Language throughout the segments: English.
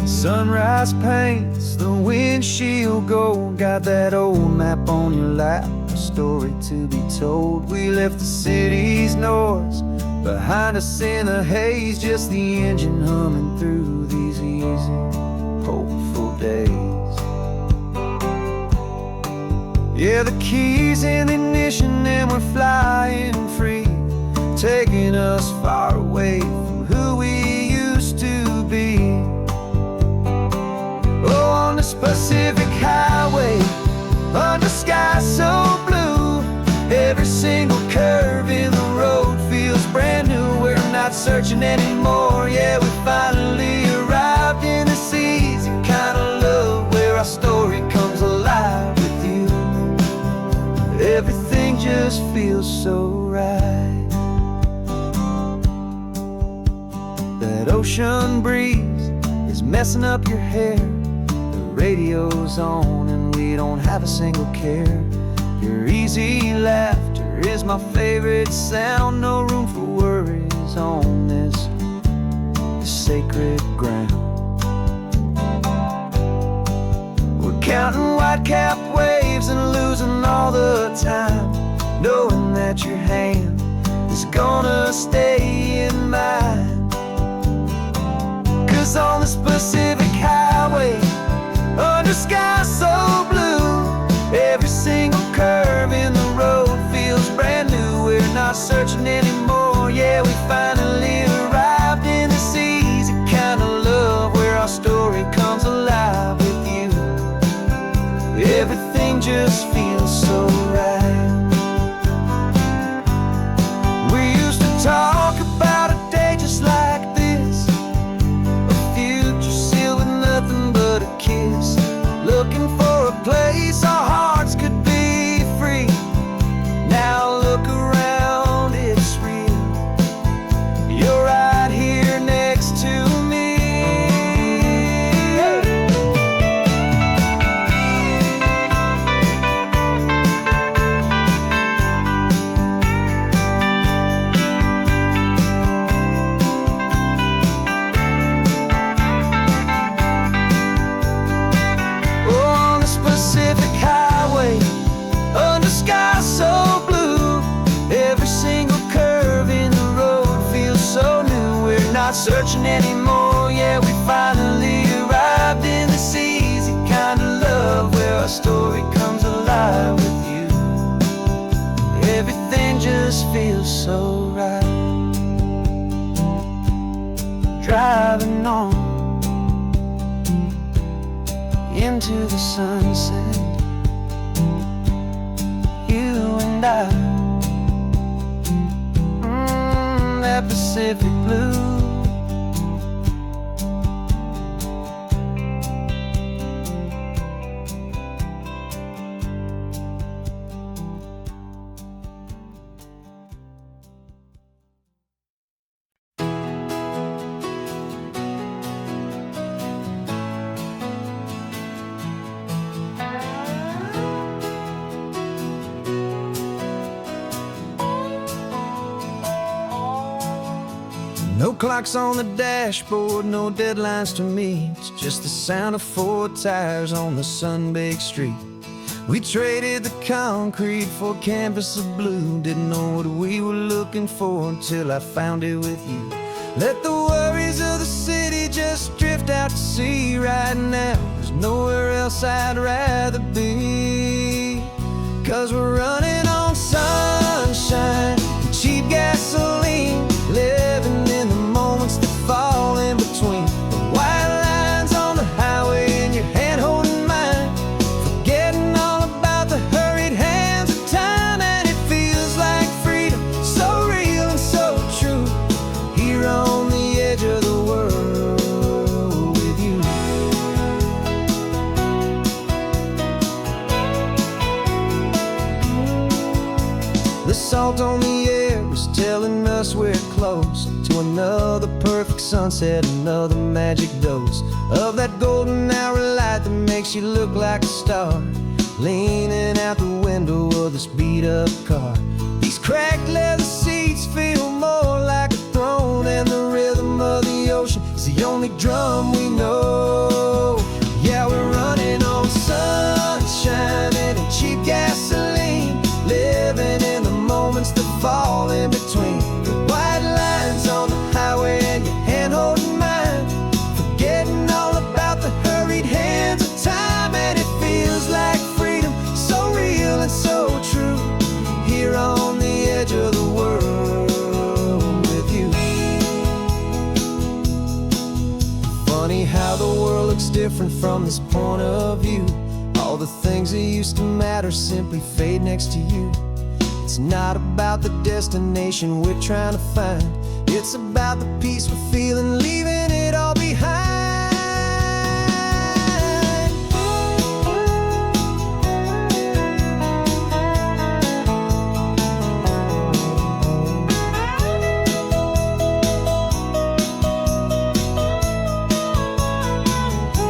Sunrise paints the windshield gold. Got that old map on your lap, a story to be told. We left the city's noise behind us in the haze, just the engine humming through these easy, hopeful days. Yeah, the keys in the ignition and we're flying free, taking us far away from who we used to be. Oh, on this Pacific highway, under skies so blue, every single curve in the road feels brand new. We're not searching anymore, yeah, we finally arrived in this easy kind of love, where our story comes alive with you. Everything just feels so right. That ocean breeze is messing up your hair, the radio's on and we don't have a single care. Your easy laughter is my favorite sound. No room for worries on this sacred ground. We're counting white-capped waves and losing all the time, knowing that your hand is gonna stay in mine. 'Cause on this Pacific highway, under skies so blue, every single curve in the road feels brand new. We're not searching anymore, yeah, we finally arrived in this easy kind of love, where our story comes alive with you. Everything just feels so right. We used to talk about a day just like this, a future sealed with nothing but a kiss, looking for a place our hearts could be free. Now look around, it's real. You're right here next to me. On the Pacific highway, under skies so blue, every single curve in the road feels so new. We're not searching anymore, yeah, we finally arrived in this easy kind of love, where our story comes alive with you. Everything just feels so right. Driving on into the sunset, you and I, that Pacific blue. No clocks on the dashboard, no deadlines to meet, just the sound of 4 tires on the sun-baked street. We traded the concrete for a canvas of blue, didn't know what we were looking for until I found it with you. Let the worries of the city just drift out to sea right now. There's nowhere else I'd rather be, 'cause we're running on sunshine, cheap gasoline, living in the moments that fall in between the white lines on the highway and your hand holding mine, forgetting all about the hurried hands of time. And it feels like freedom, so real and so true, here on the edge of the world with you. The salt on the air is telling us we're close to another perfect sunset, another magic dose of that golden hour light that makes you look like a star, leaning out the window of this beat-up car. These cracked leather seats feel more like a throne, and the rhythm of the ocean is the only drum we know. funny how the world looks different from this point of view. All the things that used to matter simply fade next to you. It's not about the destination we're trying to find. It's about the peace we're feeling, leaving it all behind.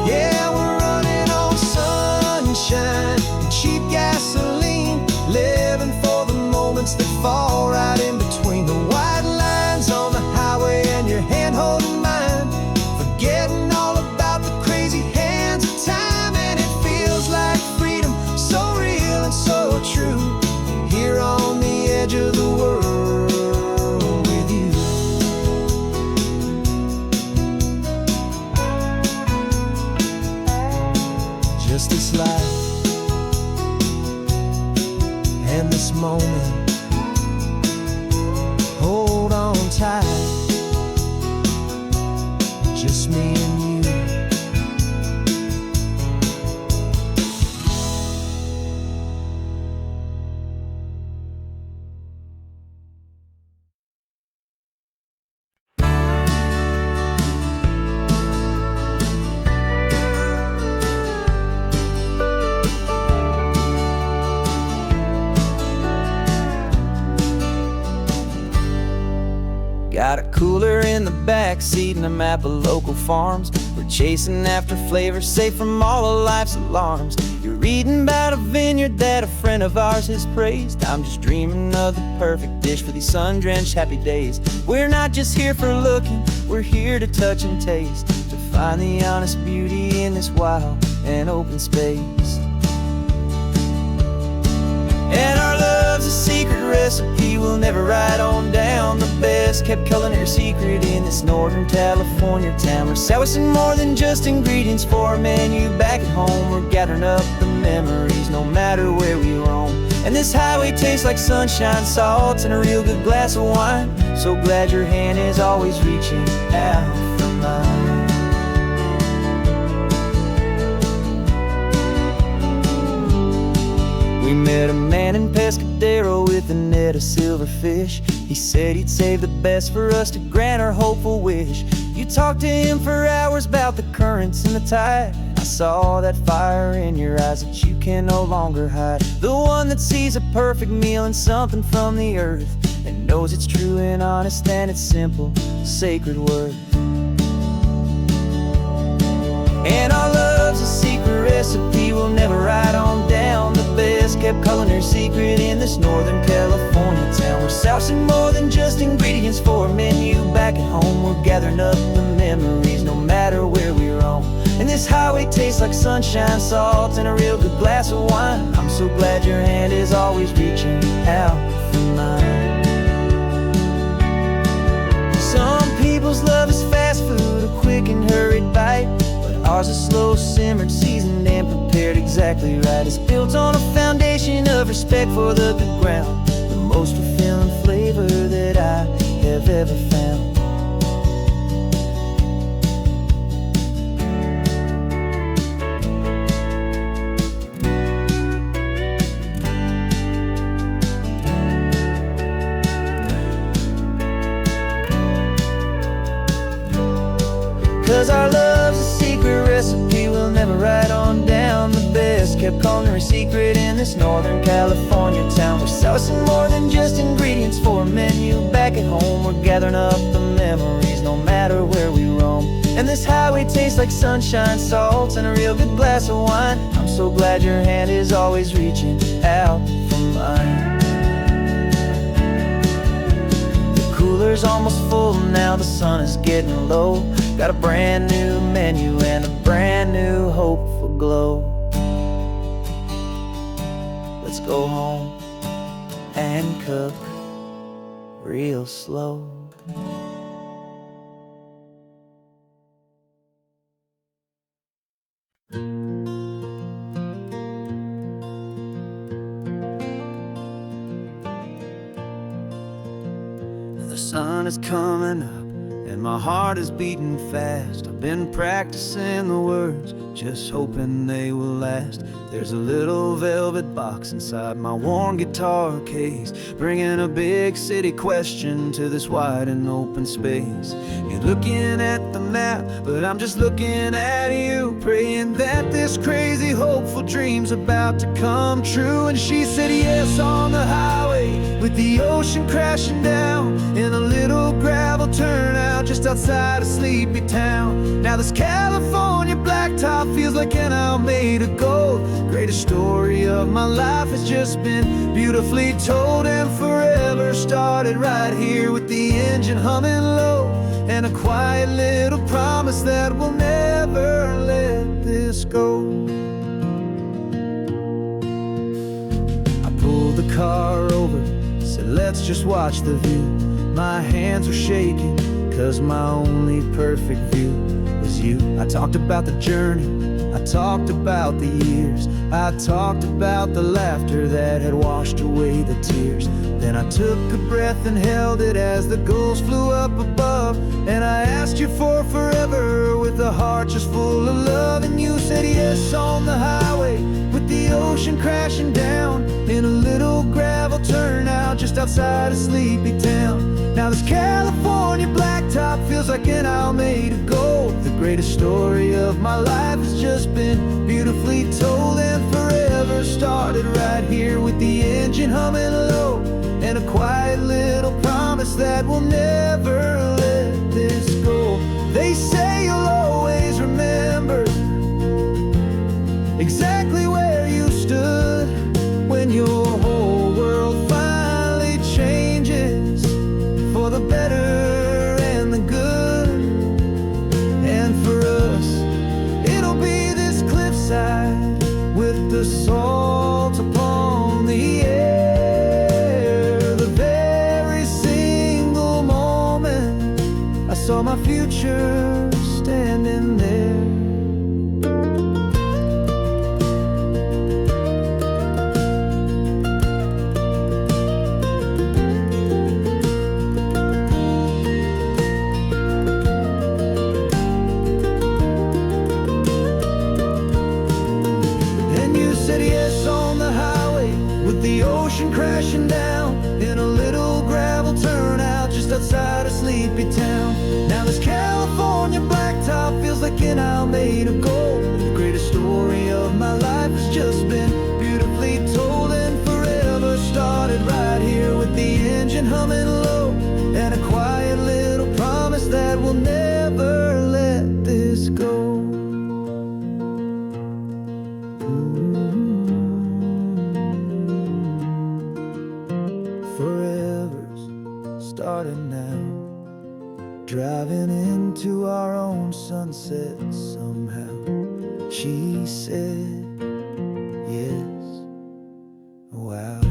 Yeah, we're running on sunshine and cheap gasoline, living for the moments that fall right in between the white lines on the highway and your hand holding mine, forgetting all about the crazy hands of time. And it feels like freedom, so real and so true, here on the edge of the world with you. Just this life and this moment, hold on tight, just me and you. Got a cooler in the back seat and a map of local farms. We're chasing after flavors safe from all of life's alarms. You're reading about a vineyard that a friend of ours has praised. I'm just dreaming of the perfect dish for these sun-drenched happy days. We're not just here for looking, we're here to touch and taste, to find the honest beauty in this wild and open space. And our love's a secret recipe we'll never write on down. The best kept culinary secret in this Northern California town. We're sourcing more than just ingredients for a menu back at home. We're gathering up the memories no matter where we roam. And this highway tastes like sunshine, salt, and a real good glass of wine. So glad your hand is always reaching out for mine. We met a man in Pescadero with a net of silverfish. He said he'd save the best for us to grant our hopeful wish. You talked to him for hours about the currents and the tide. I saw that fire in your eyes that you can no longer hide. The one that sees a perfect meal in something from the earth, and knows it's true and honest and it's simple, sacred worth. And our love's a secret recipe we'll never write on down. The best kept culinary secret in this Northern California town. We're sourcing more than just ingredients for a menu back at home. We're gathering up the memories no matter where we roam. And this highway tastes like sunshine, salt, and a real good glass of wine. I'm so glad your hand is always reaching out for mine. Some people's love is fast food, a quick and hurried bite. Ours is slow simmered, seasoned and prepared exactly right. It's built on a foundation of respect for the good ground, the most fulfilling flavor that I have ever found. 'Cause our love's a secret recipe we'll never write on down. The best kept culinary secret in this Northern California town. We're sourcing more than just ingredients for a menu back at home. We're gathering up the memories no matter where we roam. And this highway tastes like sunshine, salt, and a real good glass of wine. I'm so glad your hand is always reaching out for mine. The cooler's almost full now, the sun is getting low. Got a brand new menu and a brand new hopeful glow. Let's go home and cook real slow. The sun is coming up and my heart is beating fast. Been practicing the words, just hoping they will last. There's a little velvet box inside my worn guitar case, bringing a big city question to this wide and open space. You're looking at the map, but I'm just looking at you, praying that this crazy hopeful dream's about to come true. And she said yes on the highway, with the ocean crashing down, in a little gravel turnout just outside a sleepy town. Now this California blacktop feels like an hour made of gold. Greatest story of my life has just been beautifully told, and forever started right here with the engine humming low, and a quiet little promise that we'll never let this go. I pulled the car over, said let's just watch the view. My hands were shaking, cause my only perfect view was you. I talked about the journey, I talked about the years, I talked about the laughter that had washed away the tears. Then I took a breath and held it as the gulls flew up above, and I asked you for forever with a heart just full of love. And you said yes on the highway, with the ocean crashing down, in a little gravel turnout just outside a sleepy town. Now this California blacktop feels like an hour made of gold. The greatest story of my life has just been beautifully told, and forever started right here with the engine humming low, and a quiet little promise that we'll never let this go. They say you'll always remember exactly where you stood when your whole world finally changes for the better and the good. And for us, it'll be this cliffside with the salt upon the air. The very single moment I saw my future standing there. The ocean crashing down, in a little gravel turnout just outside a sleepy town. Now this California blacktop feels like an hour made of gold. The greatest story of my life has just been beautifully told, and forever started right here with the engine humming low, and a quiet little promise that we'll never let this go. Starting now, driving into our own sunset somehow. She said yes. Wow.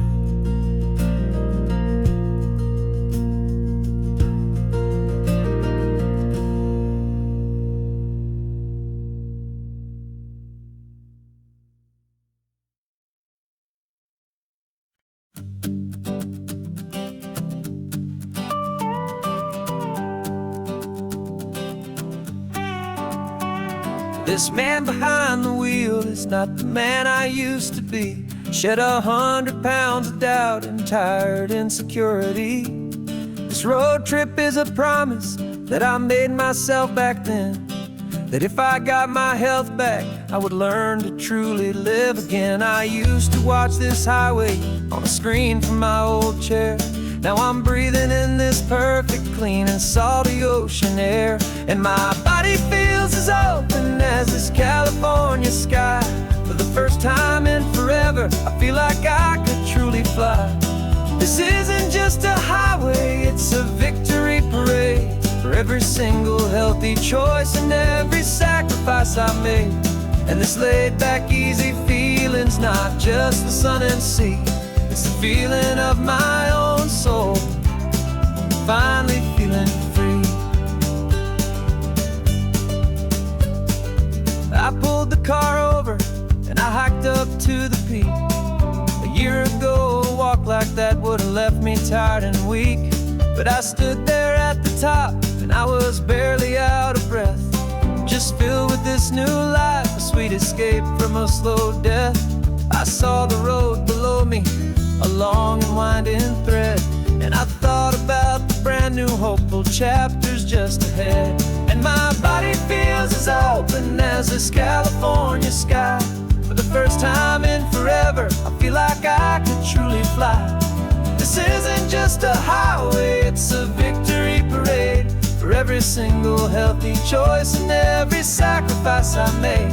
This man behind the wheel is not the man I used to be. Shed 100 pounds of doubt and tired insecurity. This road trip is a promise that I made myself back then, that if I got my health back, I would learn to truly live again. I used to watch this highway on a screen from my old chair. Now I'm breathing in this perfect, clean and salty ocean air, and my body feels as open as this California sky. For the first time in forever, I feel like I could truly fly. This isn't just a highway, it's a victory parade for every single healthy choice and every sacrifice I made. And this laid-back, easy feeling's not just the sun and sea, it's the feeling of my own soul, finally feeling free. I pulled the car over and I hiked up to the peak. A year ago, a walk like that would have left me tired and weak, but I stood there at the top and I was barely out of breath. just filled with this new life, a sweet escape from a slow death. I saw the road below me, a long and winding thread, and I thought about the brand new hopeful chapters just ahead. And my body feels as open as this California sky. For the first time in forever, I feel like I could truly fly. This isn't just a highway, it's a victory parade for every single healthy choice and every sacrifice I made.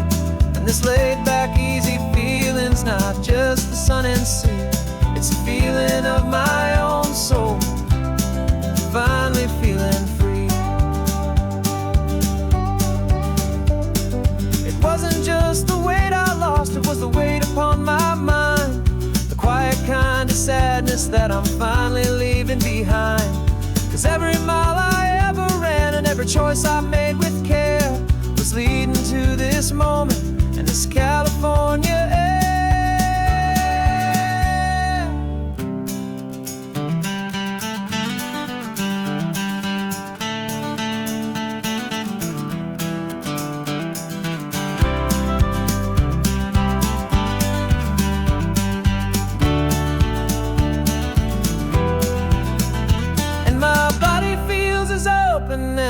And this laid-back, easy feeling's not just the sun and sea, it's a feeling of my own soul, finally feeling free. It wasn't just the weight I lost, it was the weight upon my mind, the quiet kind of sadness that I'm finally leaving behind. 'Cause every mile I ever ran and every choice I made with care was leading to this moment and this California air.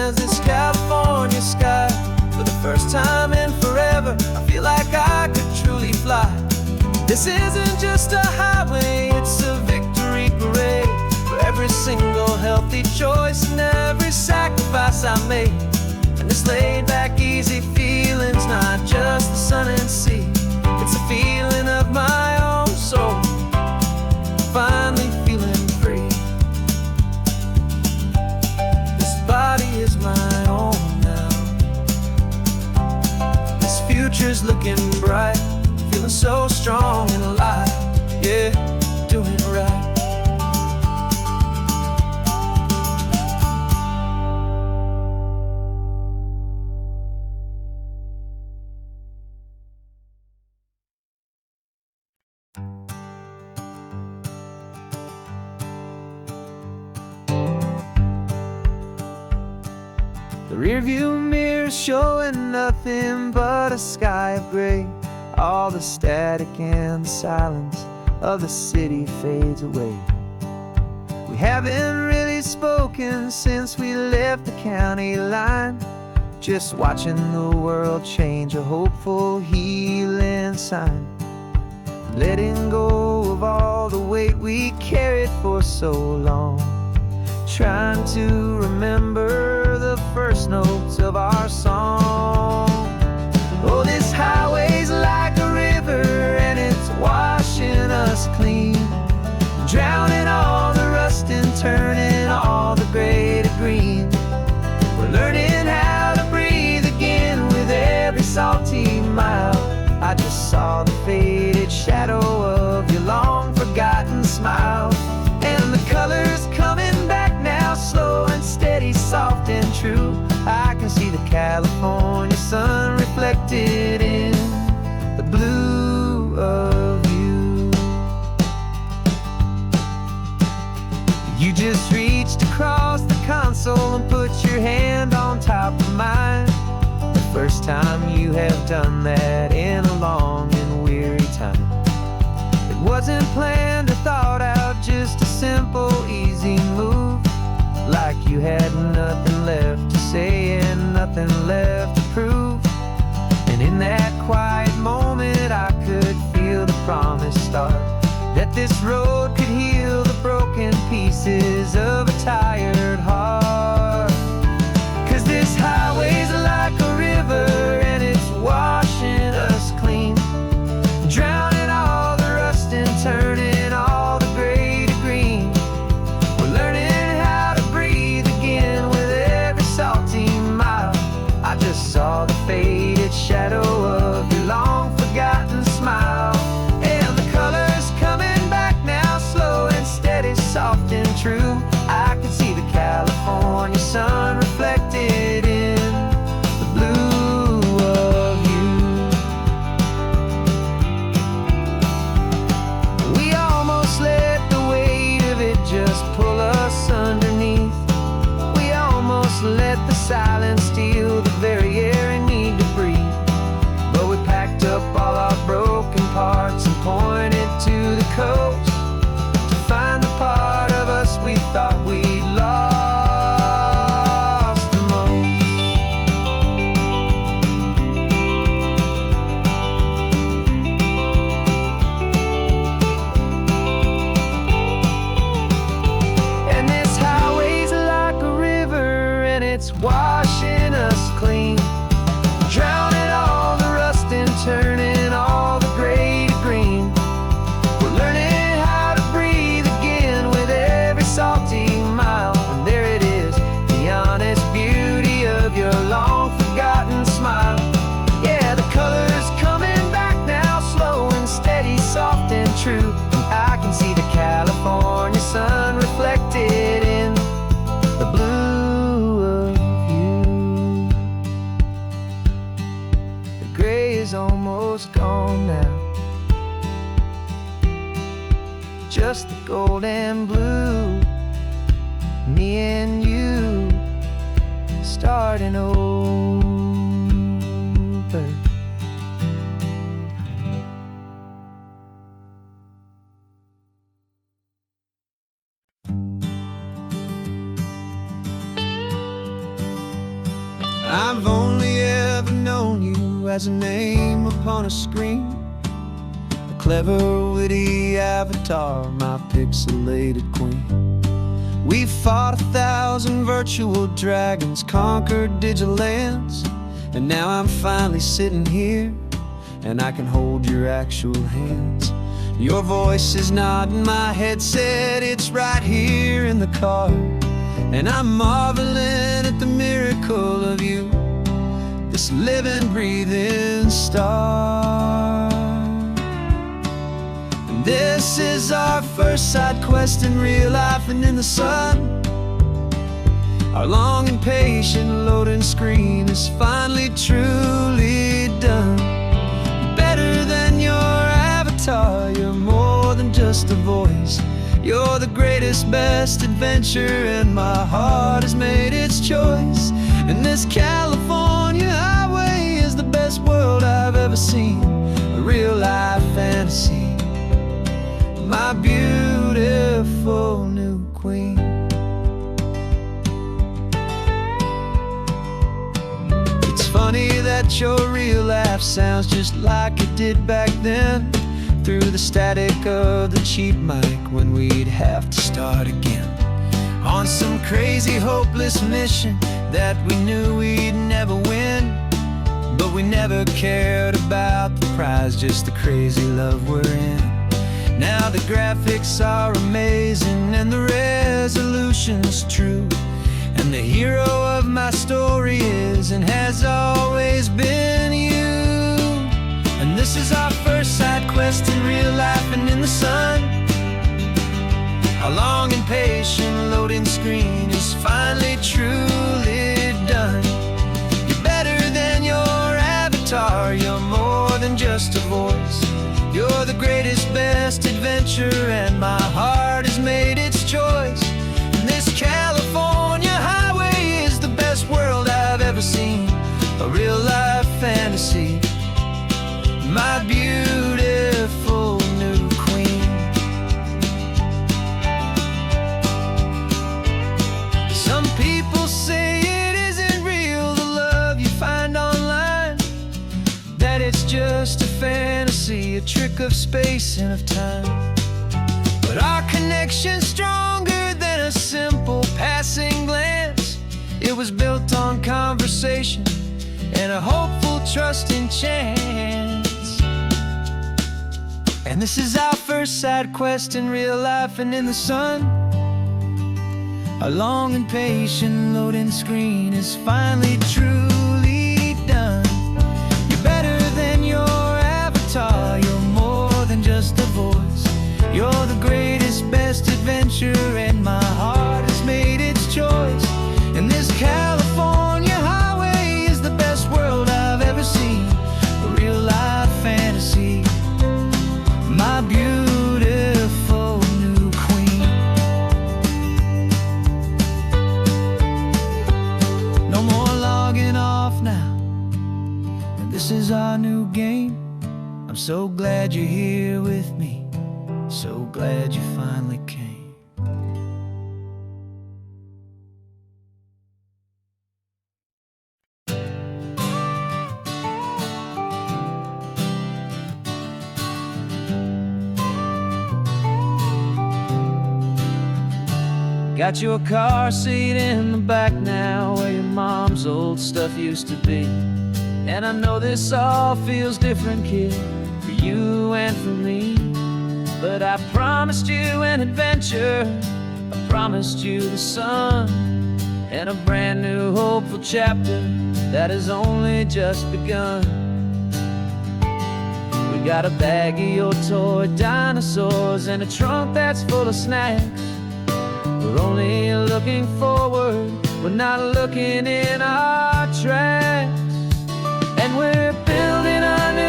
As this California sky, for the first time in forever, I feel like I could truly fly. This isn't just a highway, it's a victory parade for every single healthy choice and every sacrifice I made. And this laid-back, easy feeling's not just the sun and sea, it's a feeling of my own soul, finally feeling free. Body is my own now. This future's looking bright, feeling so strong and alive. Yeah, doing it right. The rearview mirror's showing nothing but a sky of gray. All the static and the silence of the city fades away. We haven't really spoken since we left the county line, just watching the world change, a hopeful healing sign. Letting go of all the weight we carried for so long, trying to remember the first notes of our song. Oh, this highway's like a river and it's washing us clean, drowning all the rust and turning all the gray to green. We're learning how to breathe again with every salty mile. I just saw the faded shadow of your long forgotten smile, and the colors coming back now, slow and steady, soft and true. I can see the California sun reflected in the blue of you. You just reached across the console and put your hand on top of mine. The first time you have done that in a long and weary time. It wasn't planned or thought out, just a simple, easy move. Like you had nothing left to say and nothing left to prove. And in that quiet moment I could feel the promise start, that this road could heal the broken pieces of a tired heart. 'Cause this highway's like a river and it's washing us clean, drowning all the rust and turning all the gray to green. We're learning how to breathe again with every salty mile. I just saw the faded shadow of your long forgotten smile, and the colors coming back now, slow and steady, soft and true. I can see the California sun reflected in the blue of you. We almost let the weight of it just pull us underneath. We almost let the silence steal the very air and need is almost gone now. Just the gold and blue, me and you starting over. I've only ever known you as a name upon a screen, a clever, witty avatar, my pixelated queen. We fought 1,000 virtual dragons, conquered digital lands, and now I'm finally sitting here, and I can hold your actual hands. Your voice is not in my headset, it's right here in the car, and I'm marveling at the miracle of you, this living, breathing star. And this is our first side quest in real life and in the sun. Our long and patient loading screen is finally truly done. Better than your avatar, you're more than just a voice. You're the greatest, best adventure, and my heart has made its choice. And this California highway is the best world I've ever seen, a real life fantasy, my beautiful new queen. It's funny that your real life sounds just like it did back then, through the static of the cheap mic when we'd have to start again, on some crazy hopeless mission that we knew we'd never win. But we never cared about the prize, just the crazy love we're in. Now the graphics are amazing and the resolution's true, and the hero of my story is and has always been you. And this is our first side quest in real life and in the sun. Our long and patient loading screen is finally truly done. You're better than your avatar, you're more than just a voice. You're the greatest, best adventure, and my heart has made its choice. And this California highway is the best world I've ever seen, a real life fantasy, my beautiful new queen. Some people say it isn't real, the love you find online, that it's just a fantasy, a trick of space and of time. But our connection's stronger than a simple passing glance. It was built on conversation and a hopeful, trusting chance. And this is our first side quest in real life and in the sun. Our long and patient loading screen is finally truly done. You're better than your avatar, you're more than just a voice. You're the greatest, best adventure, and my heart has made its choice. And this California highway is the best world I've ever seen, a real life fantasy, my beautiful new queen. No more logging off now, and this is our new game. I'm so glad you're here with me, so glad you finally came. Got your car seat in the back now, where your mom's old stuff used to be. And I know this all feels different, kid, for you and for me. But I promised you an adventure, I promised you the sun, and a brand new hopeful chapter that has only just begun. We got a bag of your toy dinosaurs and a trunk that's full of snacks. We're only looking forward, we're not looking in our tracks. And we're building a new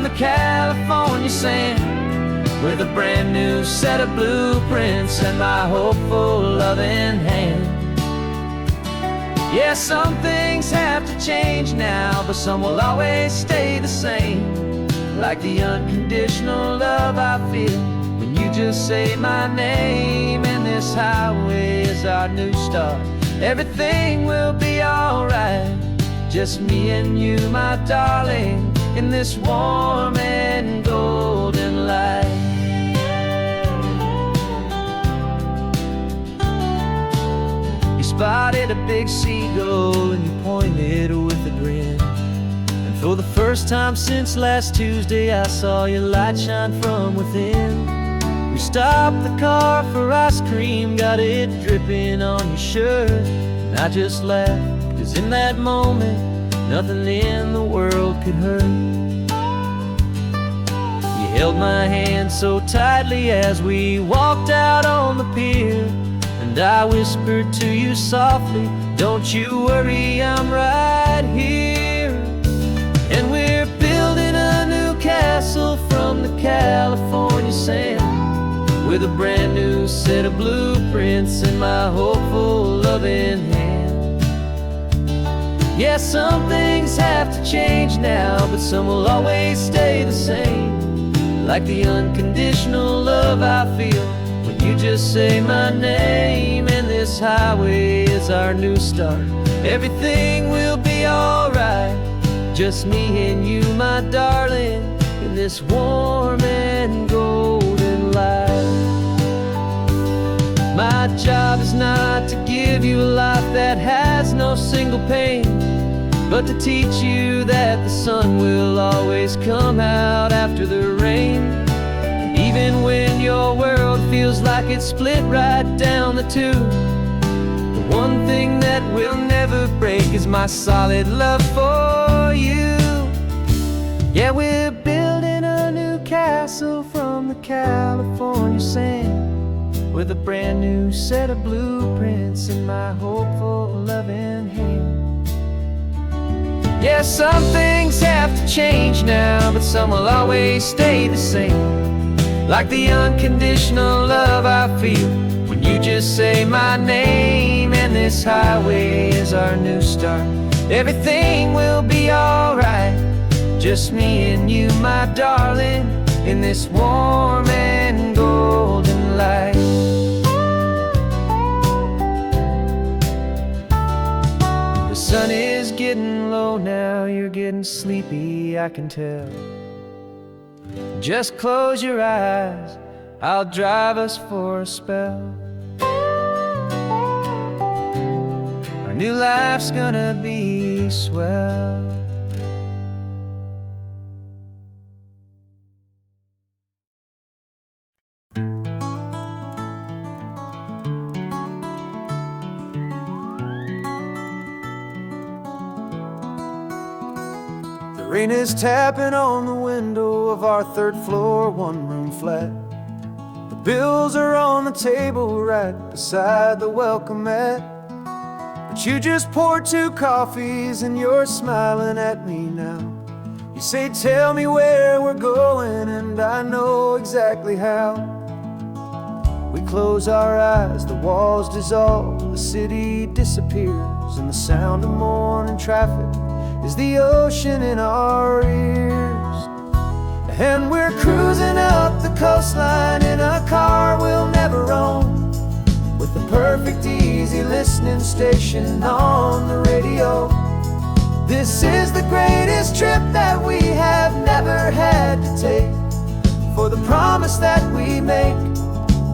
the California sand, with a brand new set of blueprints and my hopeful loving hand. Yeah, some things have to change now, but some will always stay the same. Like the unconditional love I feel when you just say my name. And this highway is our new start. Everything will be alright, just me and you, my darling, in this warm and golden light. You spotted a big seagull and you pointed with a grin. And for the first time since last Tuesday, I saw your light shine from within. We stopped the car for ice cream, got it dripping on your shirt. And I just laughed, 'cause in that moment, nothing in the world could hurt. You held my hand so tightly as we walked out on the pier, and I whispered to you softly, don't you worry, I'm right here. And we're building a new castle from the California sand, with a brand new set of blueprints in my hopeful loving hand. Yeah, some things have to change now, but some will always stay the same. Like the unconditional love I feel when you just say my name. And this highway is our new start. Everything will be alright, just me and you, my darling, in this warm and golden light. My job is not to give you a life that has no single pain, but to teach you that the sun will always come out after the rain. And even when your world feels like it's split right down the two, the one thing that will never break is my solid love for you. Yeah, we're building a new castle from the California sand, with a brand new set of blueprints in my hopeful loving hand. Yeah, some things have to change now, but some will always stay the same. Like the unconditional love I feel when you just say my name. And this highway is our new start. Everything will be alright, just me and you, my darling, in this warm and golden light. The sun is getting low now, you're getting sleepy, I can tell. Just close your eyes, I'll drive us for a spell. Our new life's gonna be swell. Rain is tapping on the window of our third floor, one-room flat. The bills are on the table right beside the welcome mat. But you just poured 2 coffees and you're smiling at me now. You say, tell me where we're going, and I know exactly how. We close our eyes, the walls dissolve, the city disappears, and the sound of morning traffic is the ocean in our ears. And we're cruising up the coastline in a car we'll never own, with the perfect easy listening station on the radio. This is the greatest trip that we have never had to take, for the promise that we make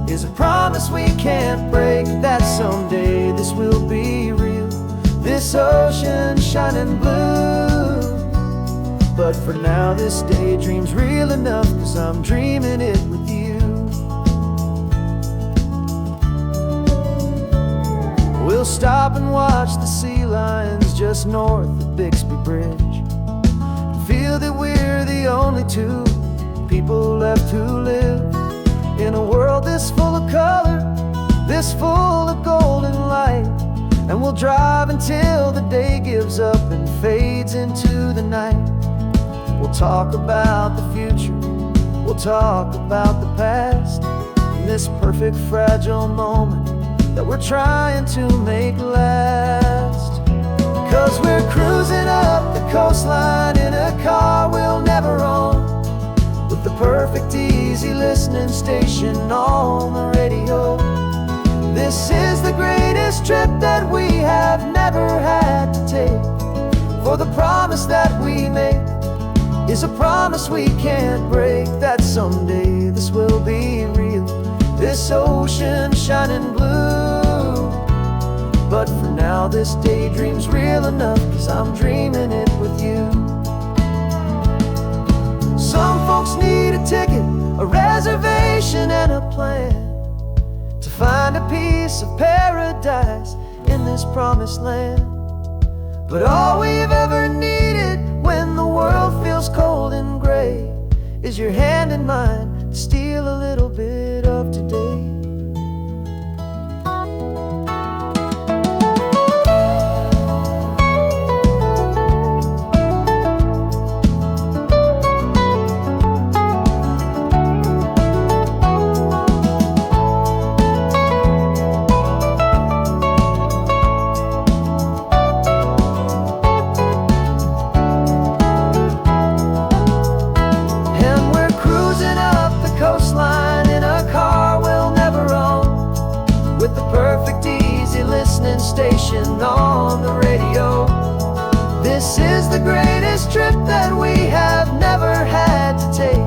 is a promise we can't break, that someday this will be real, this ocean shining blue. But for now this daydream's real enough, 'cause I'm dreaming it with you. We'll stop and watch the sea lions just north of Bixby Bridge, feel that we're the only 2 people left who live in a world this full of color, this full of golden light. And we'll drive until the day gives up and fades into the night, We'll talk about the future, we'll talk about the past, in this perfect fragile moment that we're trying to make last. 'Cause we're cruising up the coastline in a car we'll never own, with the perfect easy listening station on the radio. This is the greatest trip that we have never had to take, for the promise that we make is a promise we can't break, that someday this will be real, this ocean shining blue. But for now this daydream's real enough, 'cause I'm dreaming it with you. Some folks need a ticket, a reservation and a plan, to find a piece of paradise in this promised land. But all we've ever needed when the world feels cold and gray is your hand in mine to steal a little bit of today. Station on the radio. This is the greatest trip that we have never had to take,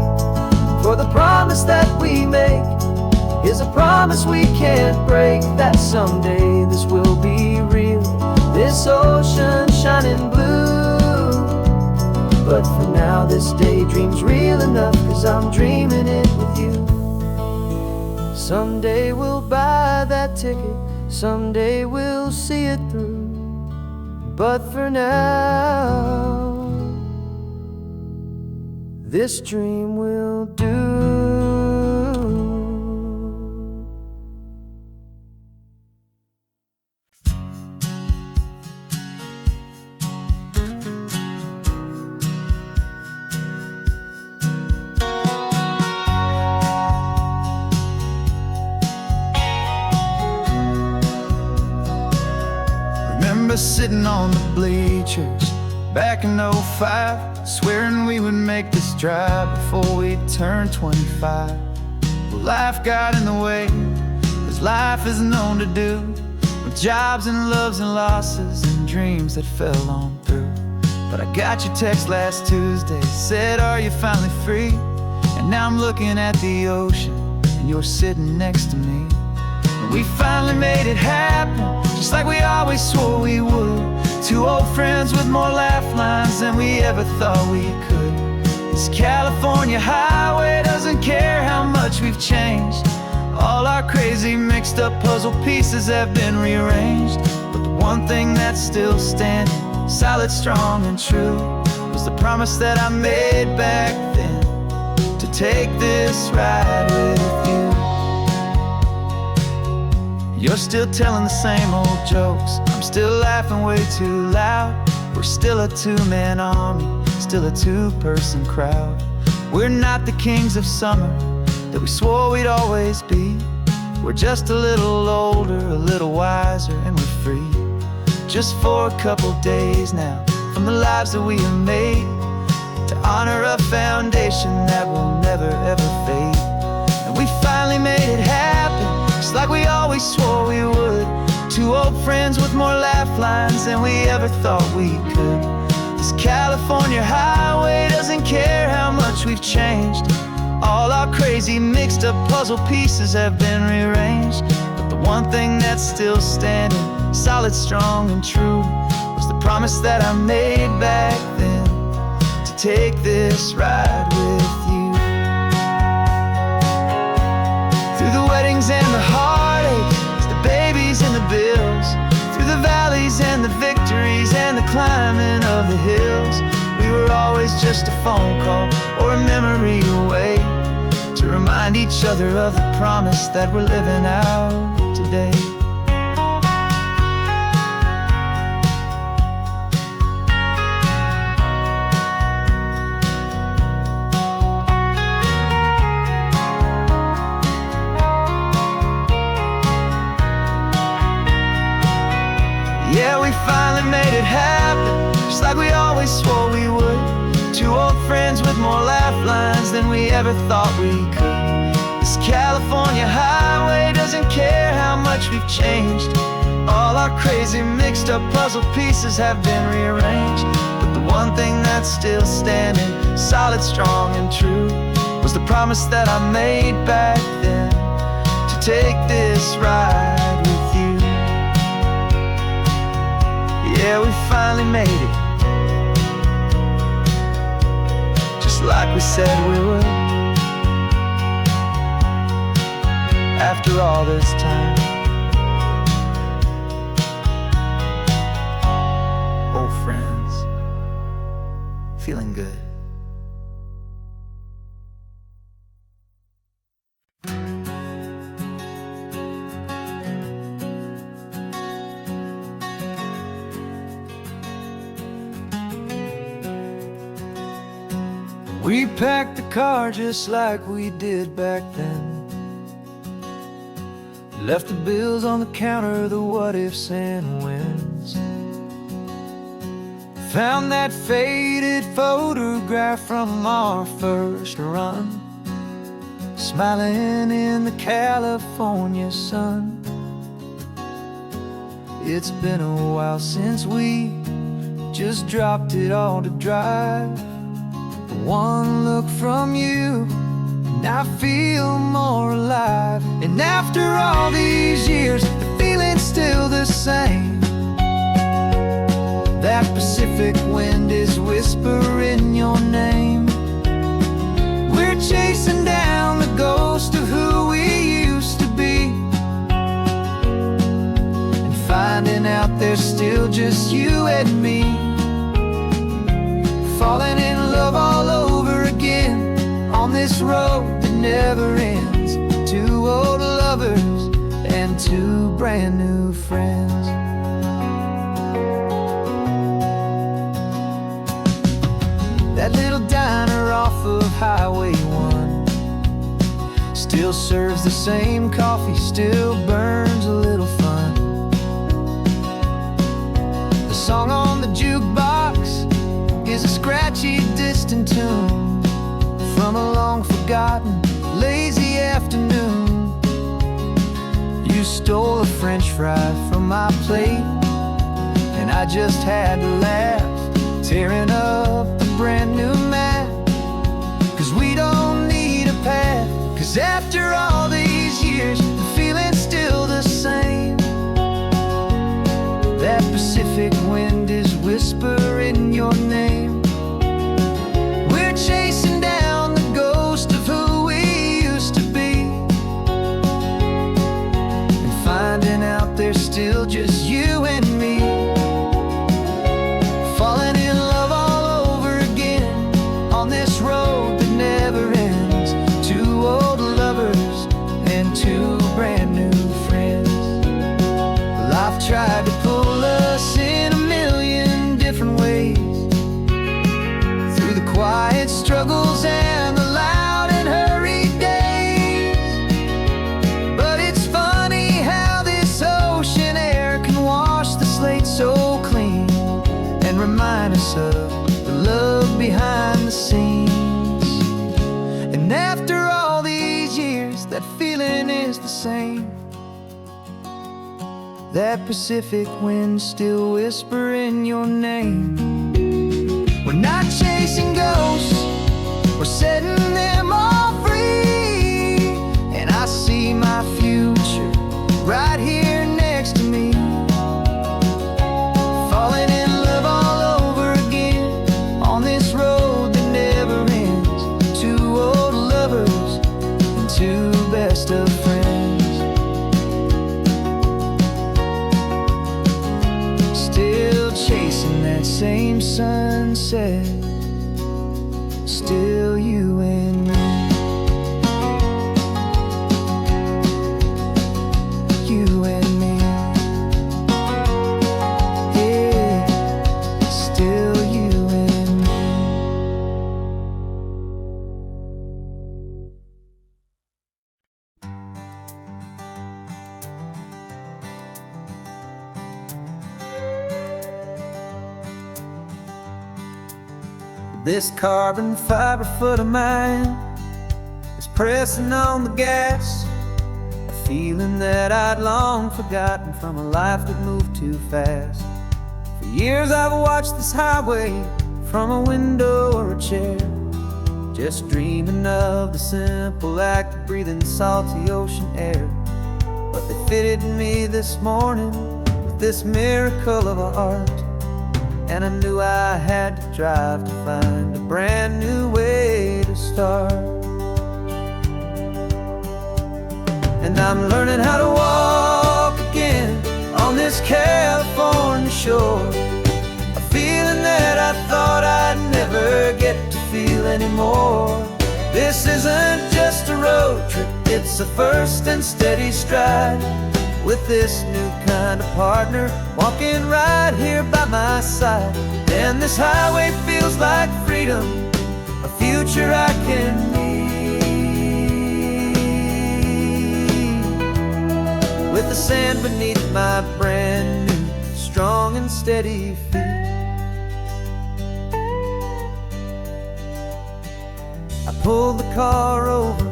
for the promise that we make is a promise we can't break, that someday this will be real, this ocean shining blue. But for now this daydream's real enough, 'cause I'm dreaming it with you. Someday we'll buy that ticket, someday we'll see it through, but for now this dream will do. Sitting on the bleachers back in '05, swearing we would make this drive before we turned 25. Well, life got in the way, as life is known to do, with jobs and loves and losses and dreams that fell on through. But I got your text last Tuesday, said, "Are you finally free?" And now I'm looking at the ocean and you're sitting next to me. And we finally made it happen, just like we always swore we would. Two old friends with more laugh lines than we ever thought we could. This California highway doesn't care how much we've changed. All our crazy mixed up puzzle pieces have been rearranged. But the one thing that's still standing, solid, strong and true, was the promise that I made back then, to take this ride with you. You're still telling the same old jokes, I'm still laughing way too loud. We're still a two-man army, still a two-person crowd. We're not the kings of summer that we swore we'd always be. We're just a little older, a little wiser, and we're free. Just for a couple days now, from the lives that we have made, to honor a foundation that will never ever fade. And we finally made it happen, just like we always swore we would. Two old friends with more laugh lines than we ever thought we could. This California highway doesn't care how much we've changed. All our crazy mixed up puzzle pieces have been rearranged. But the one thing that's still standing, solid, strong and true, was the promise that I made back then, to take this ride with you. Through the weddings and the heartaches, the babies and the bills, through the valleys and the victories and the climbing of the hills, we were always just a phone call or a memory away, to remind each other of the promise that we're living out today. Two old friends with more laugh lines than we ever thought we could. This California highway doesn't care how much we've changed. All our crazy mixed up puzzle pieces have been rearranged. But the one thing that's still standing, solid, strong and true, was the promise that I made back then, to take this ride with you. Yeah, we finally made it, just like we said we would. After all this time, old friends, feeling good. We packed the car just like we did back then. Left the bills on the counter, the what-ifs and whens. Found that faded photograph from our first run, smiling in the California sun. It's been a while since we just dropped it all to drive. One look from you and I feel more alive. And after all these years, the feeling's still the same. That Pacific wind is whispering your name. We're chasing down the ghost of who we used to be, and finding out there's still just you and me. Falling in love all over again on this road that never ends. Two old lovers and two brand new friends. That little diner off of Highway 1 still serves the same coffee, still burns a little fun. The song on the jukebox is a scratchy, distant tune from a long-forgotten, lazy afternoon. You stole a French fry from my plate, and I just had to laugh, tearing up a brand new map. 'Cause we don't need a path, 'cause after all these years, the feeling's still the same. That Pacific wind is whispering your name. We're chasing down the ghost of who we used to be, and finding out there's still just you and me. Falling in love all over again on this road that never ends. Two old lovers and two brand new friends. Life tried to pull us in a million different ways, through the quiet struggles and the loud and hurried days. But it's funny how this ocean air can wash the slate so clean, and remind us of the love behind the scenes. And after all these years, that feeling is the same. That Pacific wind still whispering your name. We're not chasing ghosts, we're setting them all free. And I see my future right here next to me. Falling in love all over again on this road that never ends. Two old lovers and two best of friends. Still chasing that same sunset, still you and me. You and me. Yeah, still you and me. This carbon fiber foot of mine is pressing on the gas, a feeling that I'd long forgotten from a life that moved too fast. For years I've watched this highway from a window or a chair, just dreaming of the simple act of breathing salty ocean air. But they fitted me this morning with this miracle of art, and I knew I had to drive to find a brand new way to start. And I'm learning how to walk again on this California shore, a feeling that I thought I'd never get to feel anymore. This isn't just a road trip, it's a first and steady stride, with this new kind of partner walking right here by my side. And this highway feels like freedom, a future I can need, with the sand beneath my brand new strong and steady feet. I pulled the car over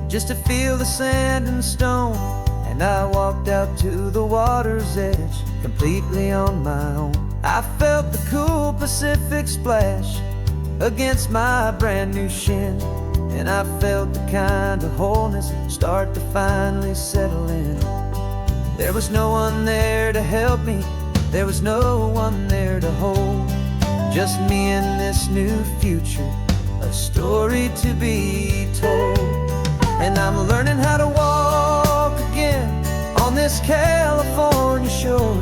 just to feel the sand and stone, and I walked out to the water's edge completely on my own. I felt the cool Pacific splash against my brand new shin, and I felt the kind of wholeness start to finally settle in. There was no one there to help me, there was no one there to hold, just me and this new future, a story to be told. And I'm learning how to walk again on this California shore,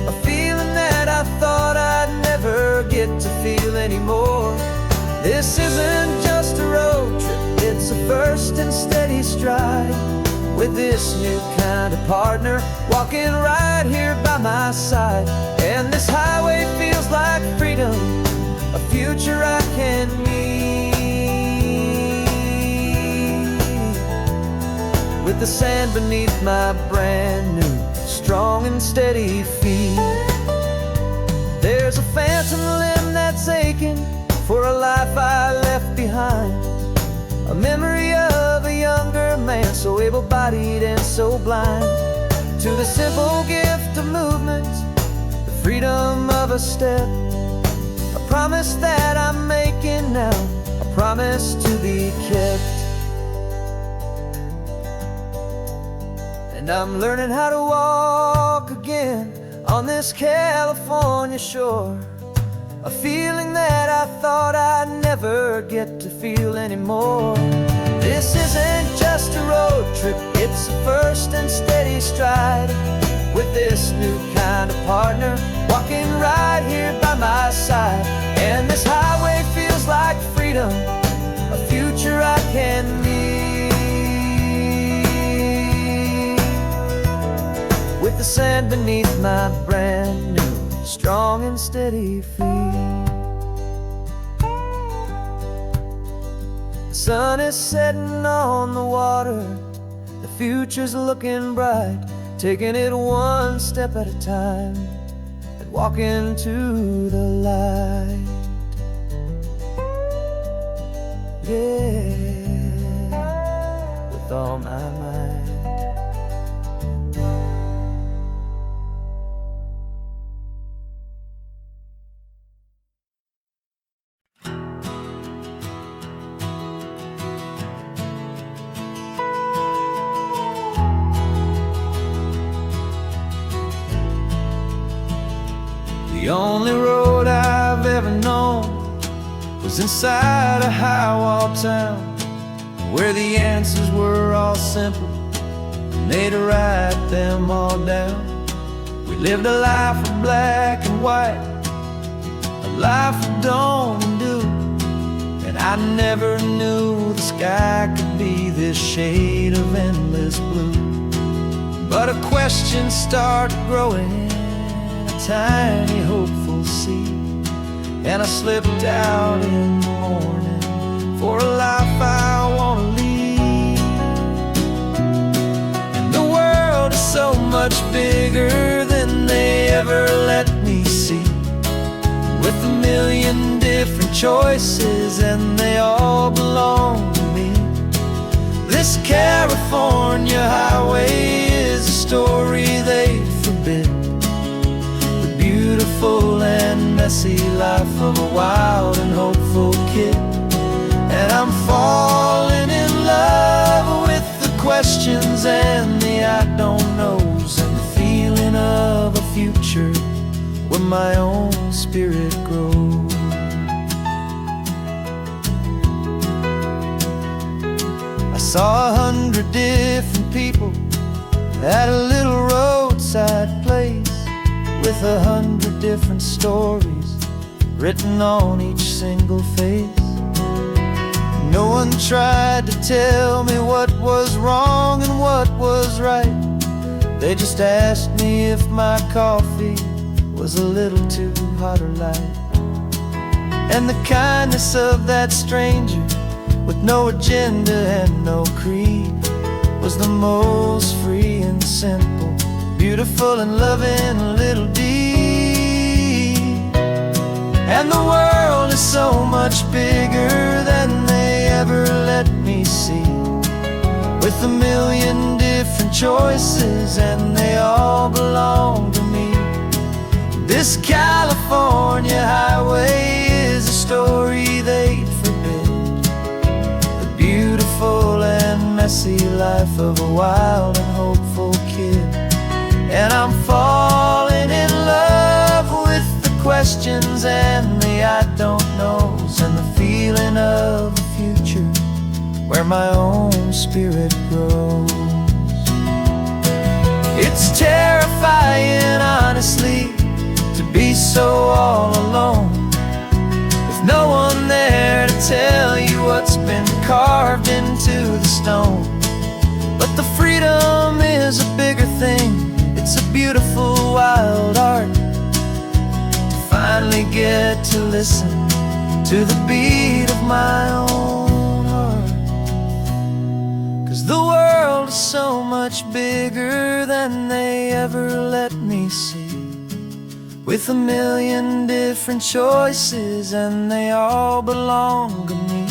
a feeling that I thought I'd never get to feel anymore. This isn't just a road trip, it's a first and steady stride, with this new kind of partner walking right here by my side. And this highway feels like freedom, a future I can need, with the sand beneath my brand new strong and steady feet. There's a phantom limb that's aching for a life I left behind, a memory of a younger man so able-bodied and so blind, to the simple gift of movement, the freedom of a step, a promise that I'm making now, a promise to be kept. And I'm learning how to walk again on this California shore, a feeling that I thought I'd never get to feel anymore. This isn't just a road trip, it's a first and steady stride, with this new kind of partner walking right here by my side. And this highway feels like freedom, a future I can need, with the sand beneath my brand new strong and steady feet. The sun is setting on the water, the future's looking bright, taking it one step at a time and walking to the light. Yeah, with all my might. The only road I've ever known was inside a high-wall town, where the answers were all simple and they'd write them all down. We lived a life of black and white, a life of dawn and dew, and I never knew the sky could be this shade of endless blue. But a question started growing, tiny hopeful seed, and I slipped out in the morning for a life I want to lead. And the world is so much bigger than they ever let me see, with a million different different choices, and they all belong to me. This California highway is a story they forbid, the beautiful and messy life of a wild and hopeful kid. And I'm falling in love with the questions and the I don't knows, and the feeling of a future where my own spirit grows. I saw 100 different people at a little roadside place, with 100 different stories written on each single face. No one tried to tell me what was wrong and what was right. They just asked me if my coffee was a little too hot or light. And the kindness of that stranger, with no agenda and no creed, was the most free and simple, beautiful and loving little deed. And the world is so much bigger than they ever let me see, with a million different choices, and they all belong to me. This California highway is a story they'd forbid, the beautiful and messy life of a wild and hopeful kid. And I'm falling in love with the questions and the I don't knows, and the feeling of a future where my own spirit grows. It's terrifying, honestly, to be so all alone, with no one there to tell you what's been carved into the stone. But the freedom is a bigger thing. It's a beautiful wild art to finally get to listen to the beat of my own heart. 'Cause the world is so much bigger than they ever let me see, with a million different choices, and they all belong to me.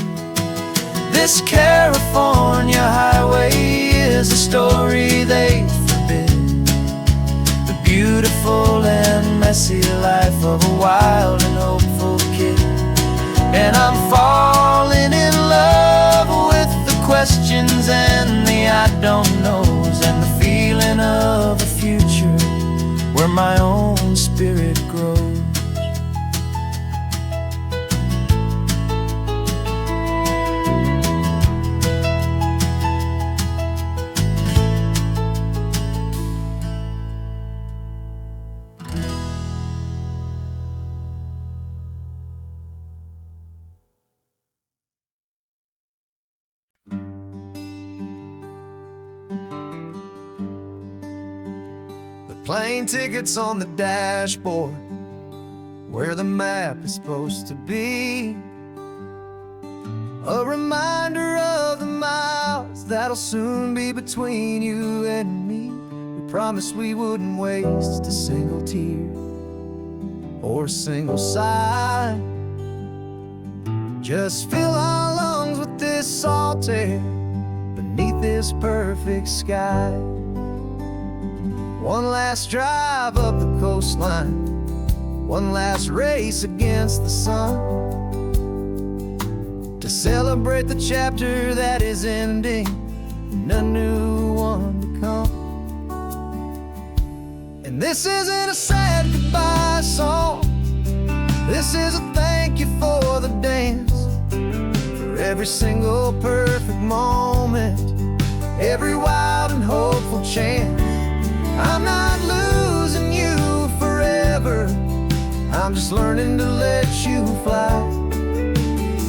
This California highway is a story they forbid, the beautiful and messy life of a wild and hopeful kid. And I'm falling in love with the questions and the I don't knows, and the feeling of a future where my own spirit grows. Plane tickets on the dashboard, where the map is supposed to be, a reminder of the miles that'll soon be between you and me. We promised we wouldn't waste a single tear or a single sigh, just fill our lungs with this salt air beneath this perfect sky. One last drive up the coastline, one last race against the sun, to celebrate the chapter that is ending and a new one to come. And this isn't a sad goodbye song, this is a thank you for the dance, for every single perfect moment, every wild and hopeful chance. I'm not losing you forever, I'm just learning to let you fly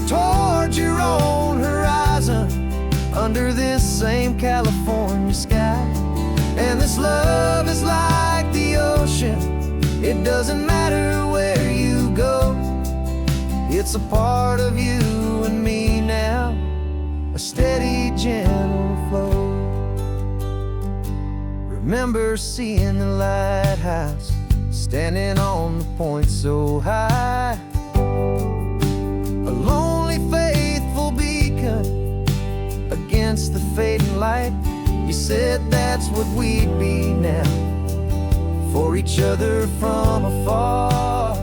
towards your own horizon, under this same California sky. And this love is like the ocean, it doesn't matter where you go, it's a part of you and me now, a steady, gentle flow. Remember seeing the lighthouse, standing on the point so high, said that's what we'd be now, for each other from afar.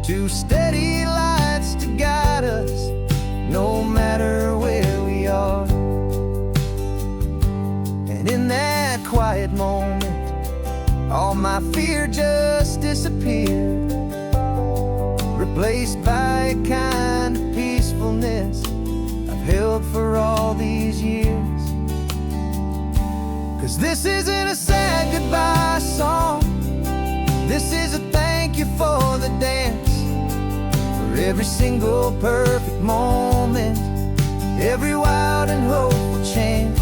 Two steady lights to guide us, no matter where we are. And in that quiet moment, all my fear just disappeared, replaced by a kind of peacefulness I've held for all these years. 'Cause this isn't a sad goodbye song, this is a thank you for the dance, for every single perfect moment, every wild and hopeful chance.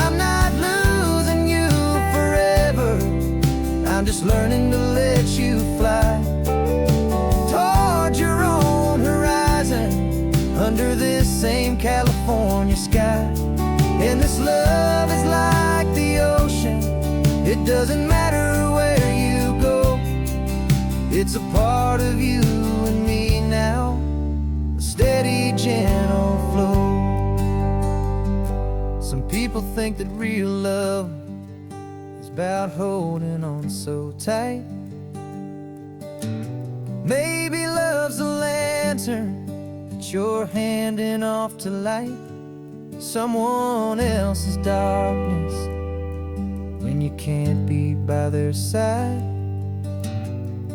I'm not losing you forever, I'm just learning to let you fly toward your own horizon, under this same California sky. And this love is like the ocean, it doesn't matter where you go, it's a part of you and me now, a steady, gentle flow. Some people think that real love is about holding on so tight. Maybe love's a lantern that you're handing off to light someone else's darkness when you can't be by their side.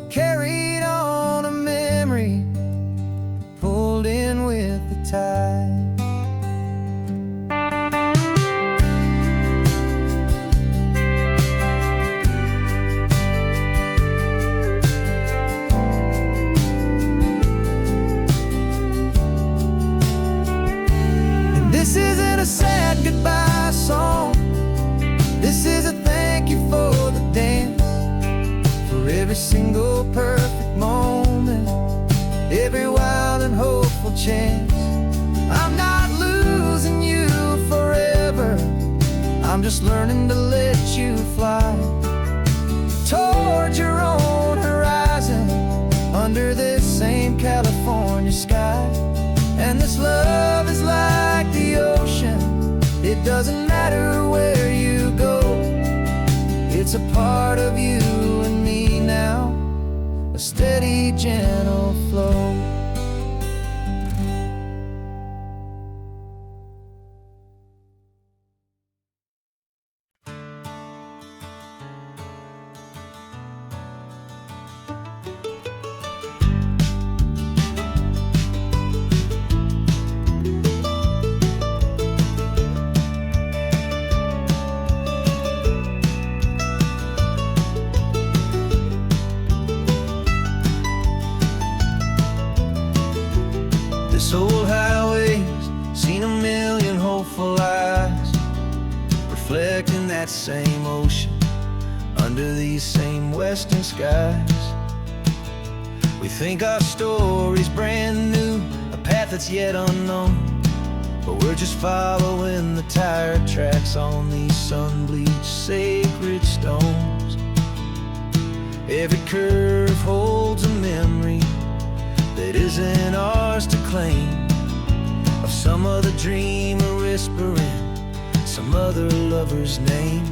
Carried on a memory, pulled in with the tide. This isn't a sad goodbye song, this is a thank you for the dance, for every single perfect moment, every wild and hopeful chance. I'm not losing you forever, I'm just learning to let you fly toward your own horizon, under this same California sky. And this love is like the ocean, it doesn't matter where you go, it's a part of you and me now, a steady, gentle flow. This old highway's seen a million hopeful eyes, reflecting that same ocean under these same western skies. We think our story's brand new, a path that's yet unknown, but we're just following the tire tracks on these sun-bleached sacred stones. Every curve holds a memory that isn't ours to claim, of some other dreamer whispering some other lover's name.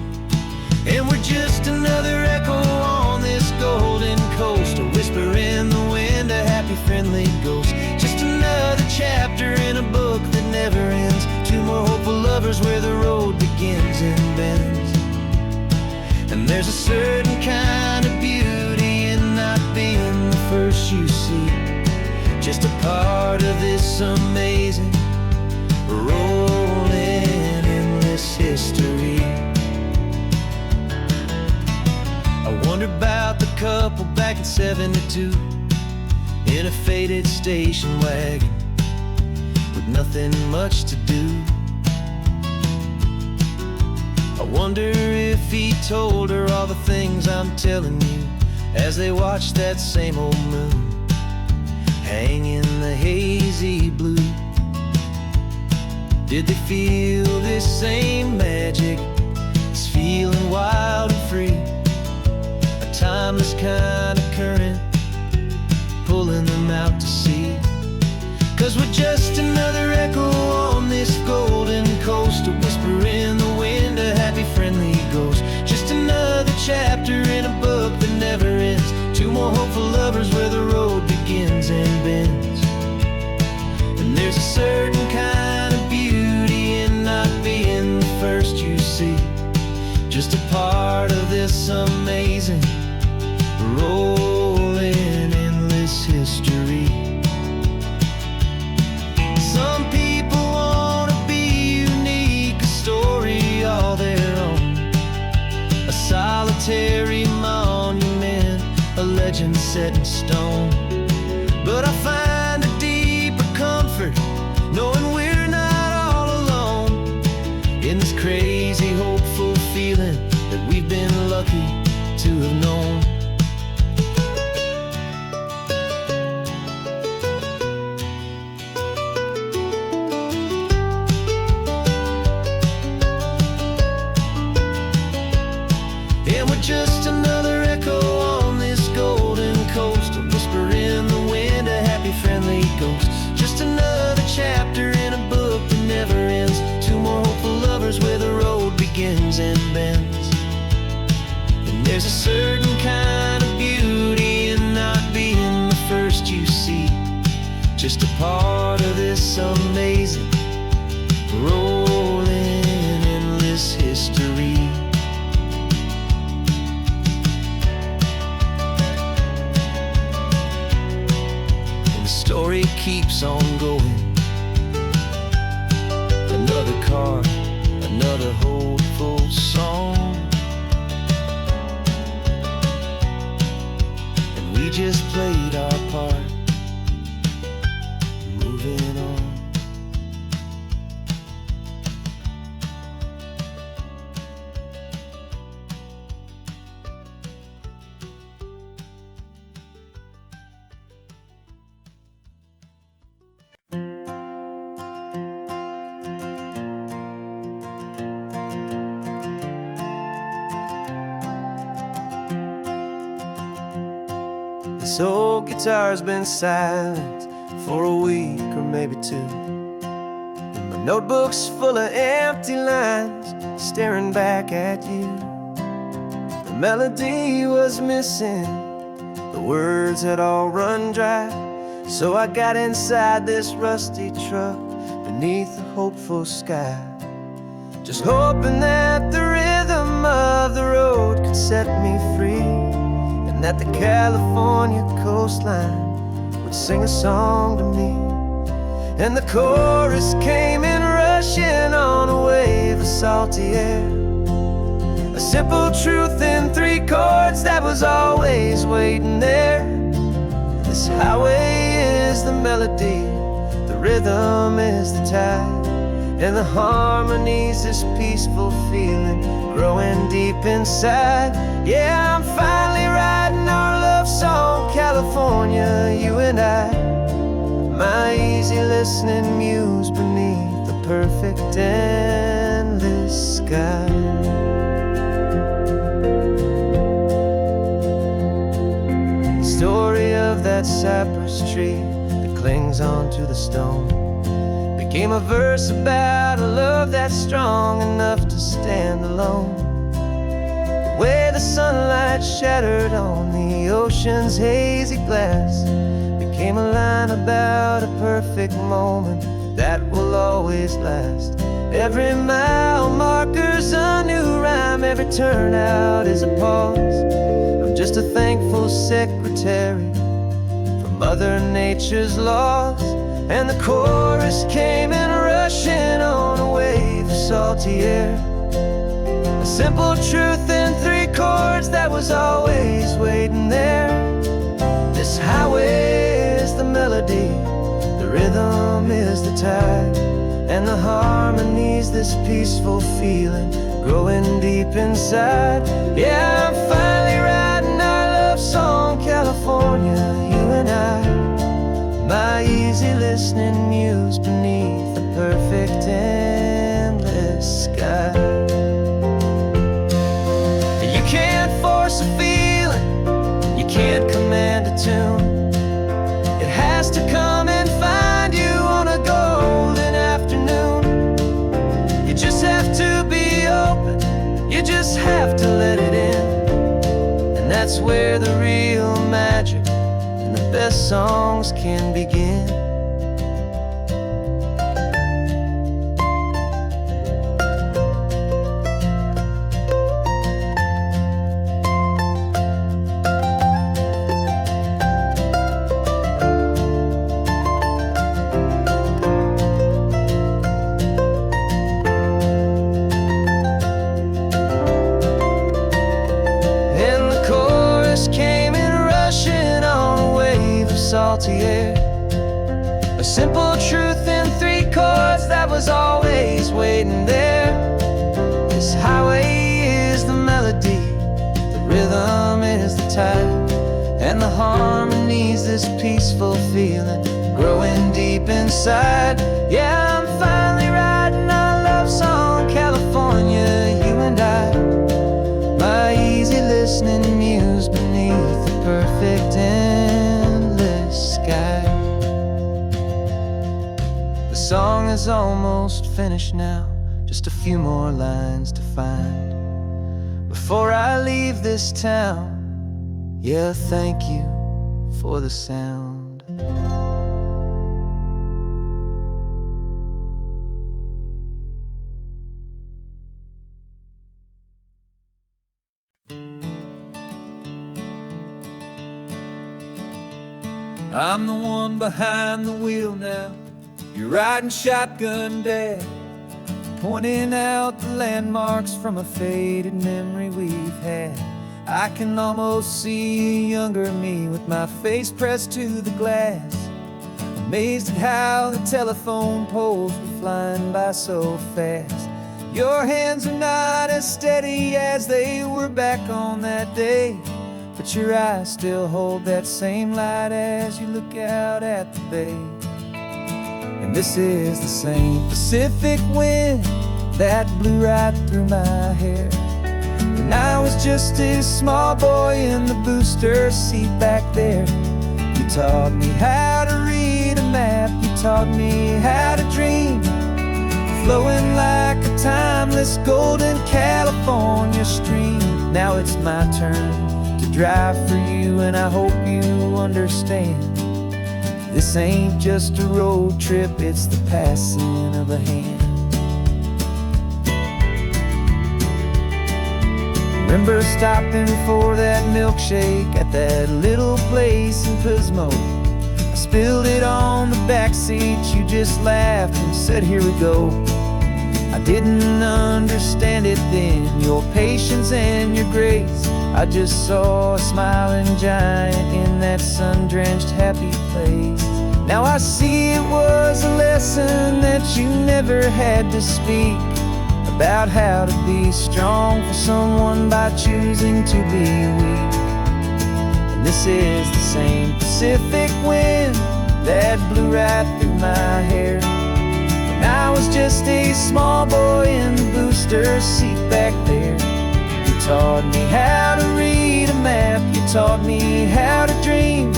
And we're just another echo on this golden coast, a whisper in the wind, a happy friendly ghost. Just another chapter in a book that never ends, two more hopeful lovers where the road begins and bends. And there's a certain kind of beauty in not being the first you see, just a part of this amazing, rolling, endless history. I wonder about the couple back in '72, in a faded station wagon with nothing much to do. I wonder if he told her all the things I'm telling you, as they watched that same old moon hang in the hazy blue. Did they feel this same magic, this feeling wild and free, a timeless kind of current pulling them out to sea? 'Cause we're just another echo on this golden coast, a whisper in the legend set in stone. But I find a deeper comfort knowing we're not all alone in this crazy, hopeful feeling that we've been lucky to have known. And we're just another echo on this golden coast, a whisper in the wind, a happy, friendly ghost. Just another chapter in a book that never ends. Two more hopeful lovers where the road begins and bends. And there's a certain kind of beauty in not being the first you see, just a part of this amazing, rolling, endless history. Story keeps on going. Another car, another hopeful song, and we just played our part, moving on. This old guitar's been silent for a week or maybe two, and my notebook's full of empty lines staring back at you. The melody was missing, the words had all run dry, so I got inside this rusty truck beneath the hopeful sky, just hoping that the rhythm of the road could set me free, and that the California coastline would sing a song to me. And the chorus came in rushing on a wave of salty air, a simple truth in three chords that was always waiting there. This highway is the melody, the rhythm is the tide, and the harmony's this peaceful feeling growing deep inside. Yeah, I'm finally writing our love song, California, you and I, my easy listening muse beneath the perfect endless sky. The story of that cypress tree that clings onto the stone became a verse about a love that's strong enough to stand alone. The way the sunlight shattered on the ocean's hazy glass became a line about a perfect moment that will always last. Every mile marker's a new rhyme, every turnout is a pause. I'm just a thankful secretary for Mother Nature's laws. And the chorus came in rushing on a wave of salty air, a simple truth in three chords that was always waiting there. This highway is the melody, the rhythm is the tide, and the harmony's this peaceful feeling growing deep inside. Yeah, I'm finally writing our love song, California, you and I, my easy listening muse beneath the perfect endless sky. You can't force a feeling, you can't command a tune. It has to come and find you on a golden afternoon. You just have to be open, you just have to let it in, and that's where the real magic and the best songs can begin. And the chorus came in rushing salty air. A simple truth in 3 chords that was always waiting there. This highway is the melody, the rhythm is the tide, and the harmony's this peaceful feeling growing deep inside. Yeah, I'm finally writing our love song, California, you and I. My easy listening muse beneath the perfect endless sky. The song is almost finished now, just a few more lines to find before I leave this town. Yeah, thank you for the sound. I'm the one behind the wheel now. You're riding shotgun, Dad, pointing out the landmarks from a faded memory we've had. I can almost see a younger me with my face pressed to the glass, amazed at how the telephone poles were flying by so fast. Your hands are not as steady as they were back on that day, but your eyes still hold that same light as you look out at the bay. And this is the same Pacific wind that blew right through my hair when I was just a small boy in the booster seat back there. You taught me how to read a map, you taught me how to dream, flowing like a timeless golden California stream. Now it's my turn to drive for you, and I hope you understand. This ain't just a road trip, it's the passing of a hand. Remember stopping for that milkshake at that little place in Pismo? I spilled it on the back seat, you just laughed and said, here we go. I didn't understand it then, your patience and your grace. I just saw a smiling giant in that sun-drenched happy place. Now I see it was a lesson that you never had to speak, about how to be strong for someone by choosing to be weak. And this is the same Pacific wind that blew right through my hair when I was just a small boy in the booster seat back there. You taught me how to read a map, you taught me how to dream,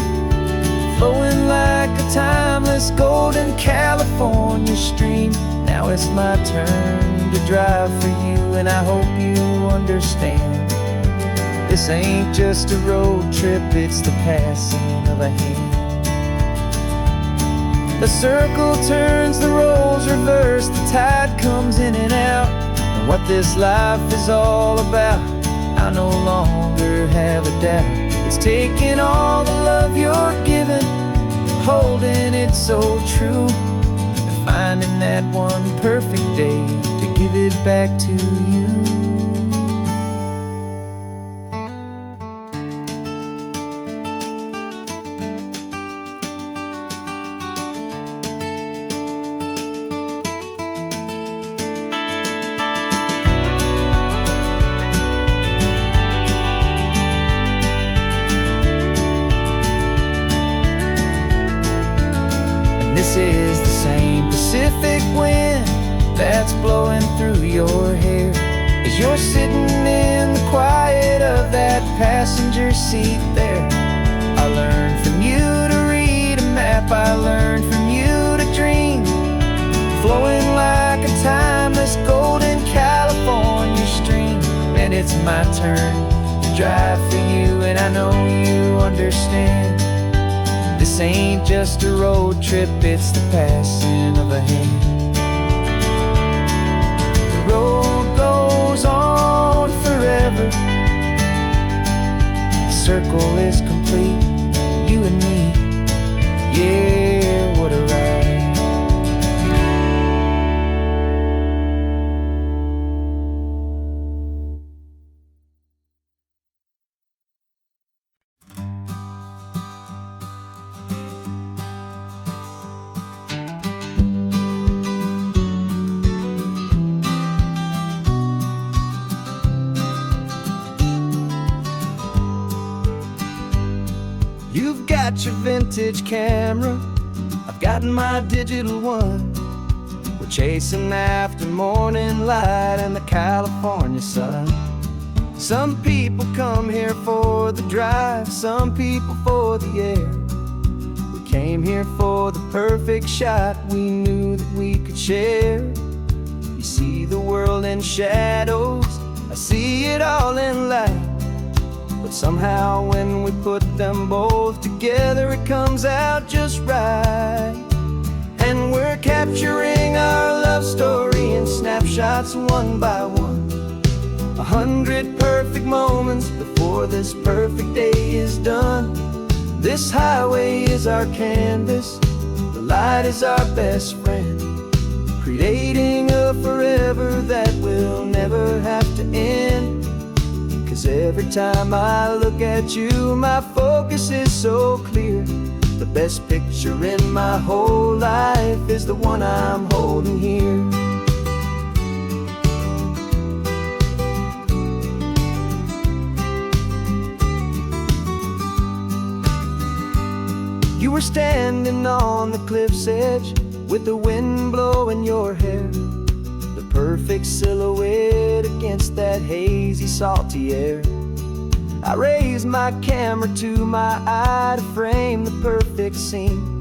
flowing like a timeless golden California stream. Now it's my turn to drive for you, and I hope you understand. This ain't just a road trip, it's the passing of a hand. The circle turns, the roles reverse, the tide comes in and out. And what this life is all about, I no longer have a doubt. It's taking all the love you're giving, holding it so true, and finding that one perfect day to give it back to you. This is the same Pacific wind that's blowing through your hair as you're sitting in the quiet of that passenger seat there. I learned from you to read a map, I learned from you to dream, flowing like a timeless golden California stream. And it's my turn to drive for you, and I know you understand. This ain't just a road trip, it's the passing of a hand. The road goes on forever, the circle is complete, you and me, yeah, what a ride. got your vintage camera, I've got my digital one. We're chasing after morning light and the California sun. Some people come here for the drive, some people for the air. We came here for the perfect shot we knew that we could share. You see the world in shadows, I see it all in light. But somehow when we put them both together, it comes out just right. And we're capturing our love story in snapshots one by one. 100 perfect moments before this perfect day is done. This highway is our canvas, the light is our best friend, creating a forever that will never have to end. 'Cause every time I look at you, my focus is so clear. The best picture in my whole life is the one I'm holding here. You were standing on the cliff's edge with the wind blowing your hair, the perfect silhouette against that hazy, salty air. I raised my camera to my eye to frame the perfect scene,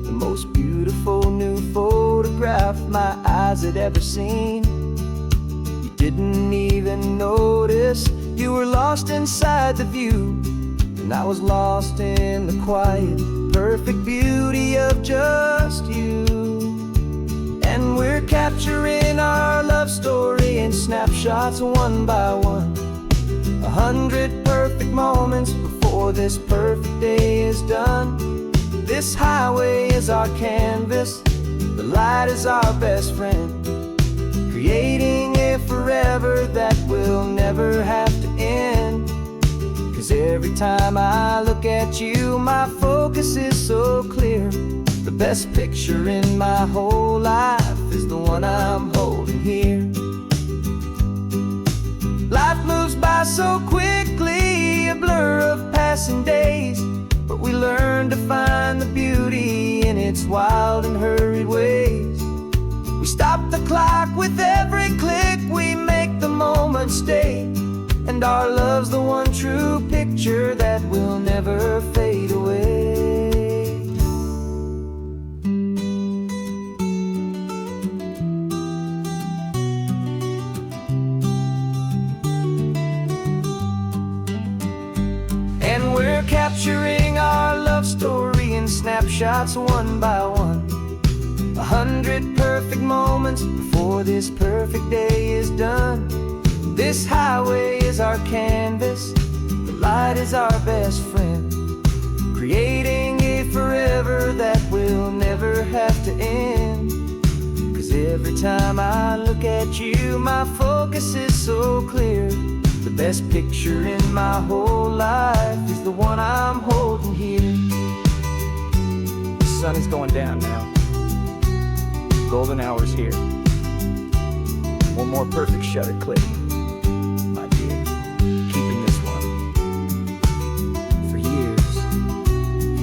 the most beautiful new photograph my eyes had ever seen. You didn't even notice you were lost inside the view, and I was lost in the quiet, perfect beauty of just you. And we're capturing our love story in snapshots one by one. 100 perfect moments before this perfect day is done. This highway is our canvas, the light is our best friend, creating a forever that will never have to end. 'Cause every time I look at you, my focus is so clear. The best picture in my whole life is the one I'm holding here. Life moves by so quickly, a blur of passing days, but we learn to find the beauty in its wild and hurried ways. We stop the clock with every click, we make the moment stay, and our love's the one true picture that will never fade away. And we're capturing our love story in snapshots one by one. 100 perfect moments before this perfect day is done. This highway is our canvas, the light is our best friend, creating a forever that will never have to end. 'Cause every time I look at you, my focus is so clear. The best picture in my whole life is the one I'm holding here. The sun is going down now. Golden hour's here. One more perfect shutter click. Keeping this one for years,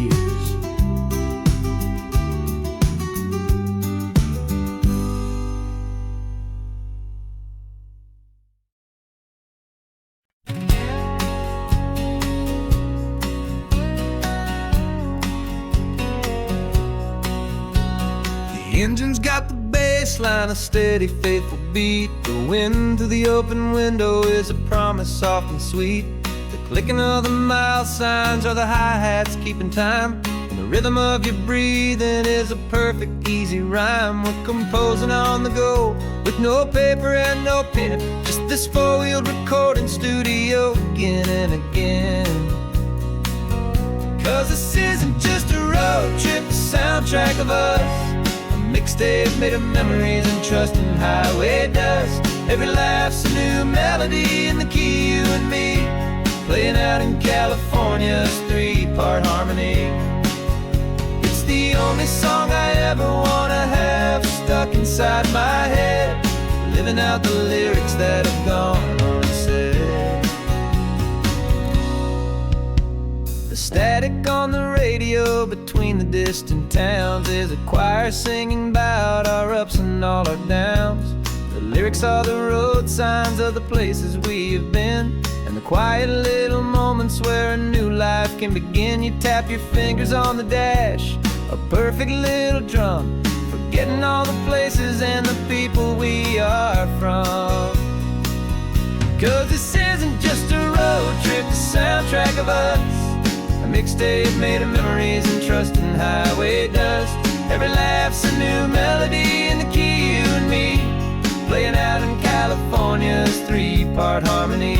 years. The engine's got the bass line, a steady, faithful beat. The wind through the open window is a promise soft and sweet. The clicking of the mile signs are the hi-hats keeping time, and the rhythm of your breathing is a perfect, easy rhyme. We're composing on the go with no paper and no pen, just this four-wheeled recording studio again and again. 'Cause this isn't just a road trip, the soundtrack of us, mixtape made of memories and trust in highway dust. Every laugh's a new melody in the key, you and me, playing out in California's three-part harmony. It's the only song I ever wanna have stuck inside my head, living out the lyrics that have gone unsaid. The static on the radio between the distant towns is a choir singing about our ups and all our downs. The lyrics are the road signs of the places we have been, and the quiet little moments where a new life can begin. You tap your fingers on the dash, a perfect little drum, forgetting all the places and the people we are from. 'Cause this isn't just a road trip, the soundtrack of us, a mixtape made of memories and trust in highway dust. Every laugh's a new melody in the key, you and me, playing out in California's three-part harmony.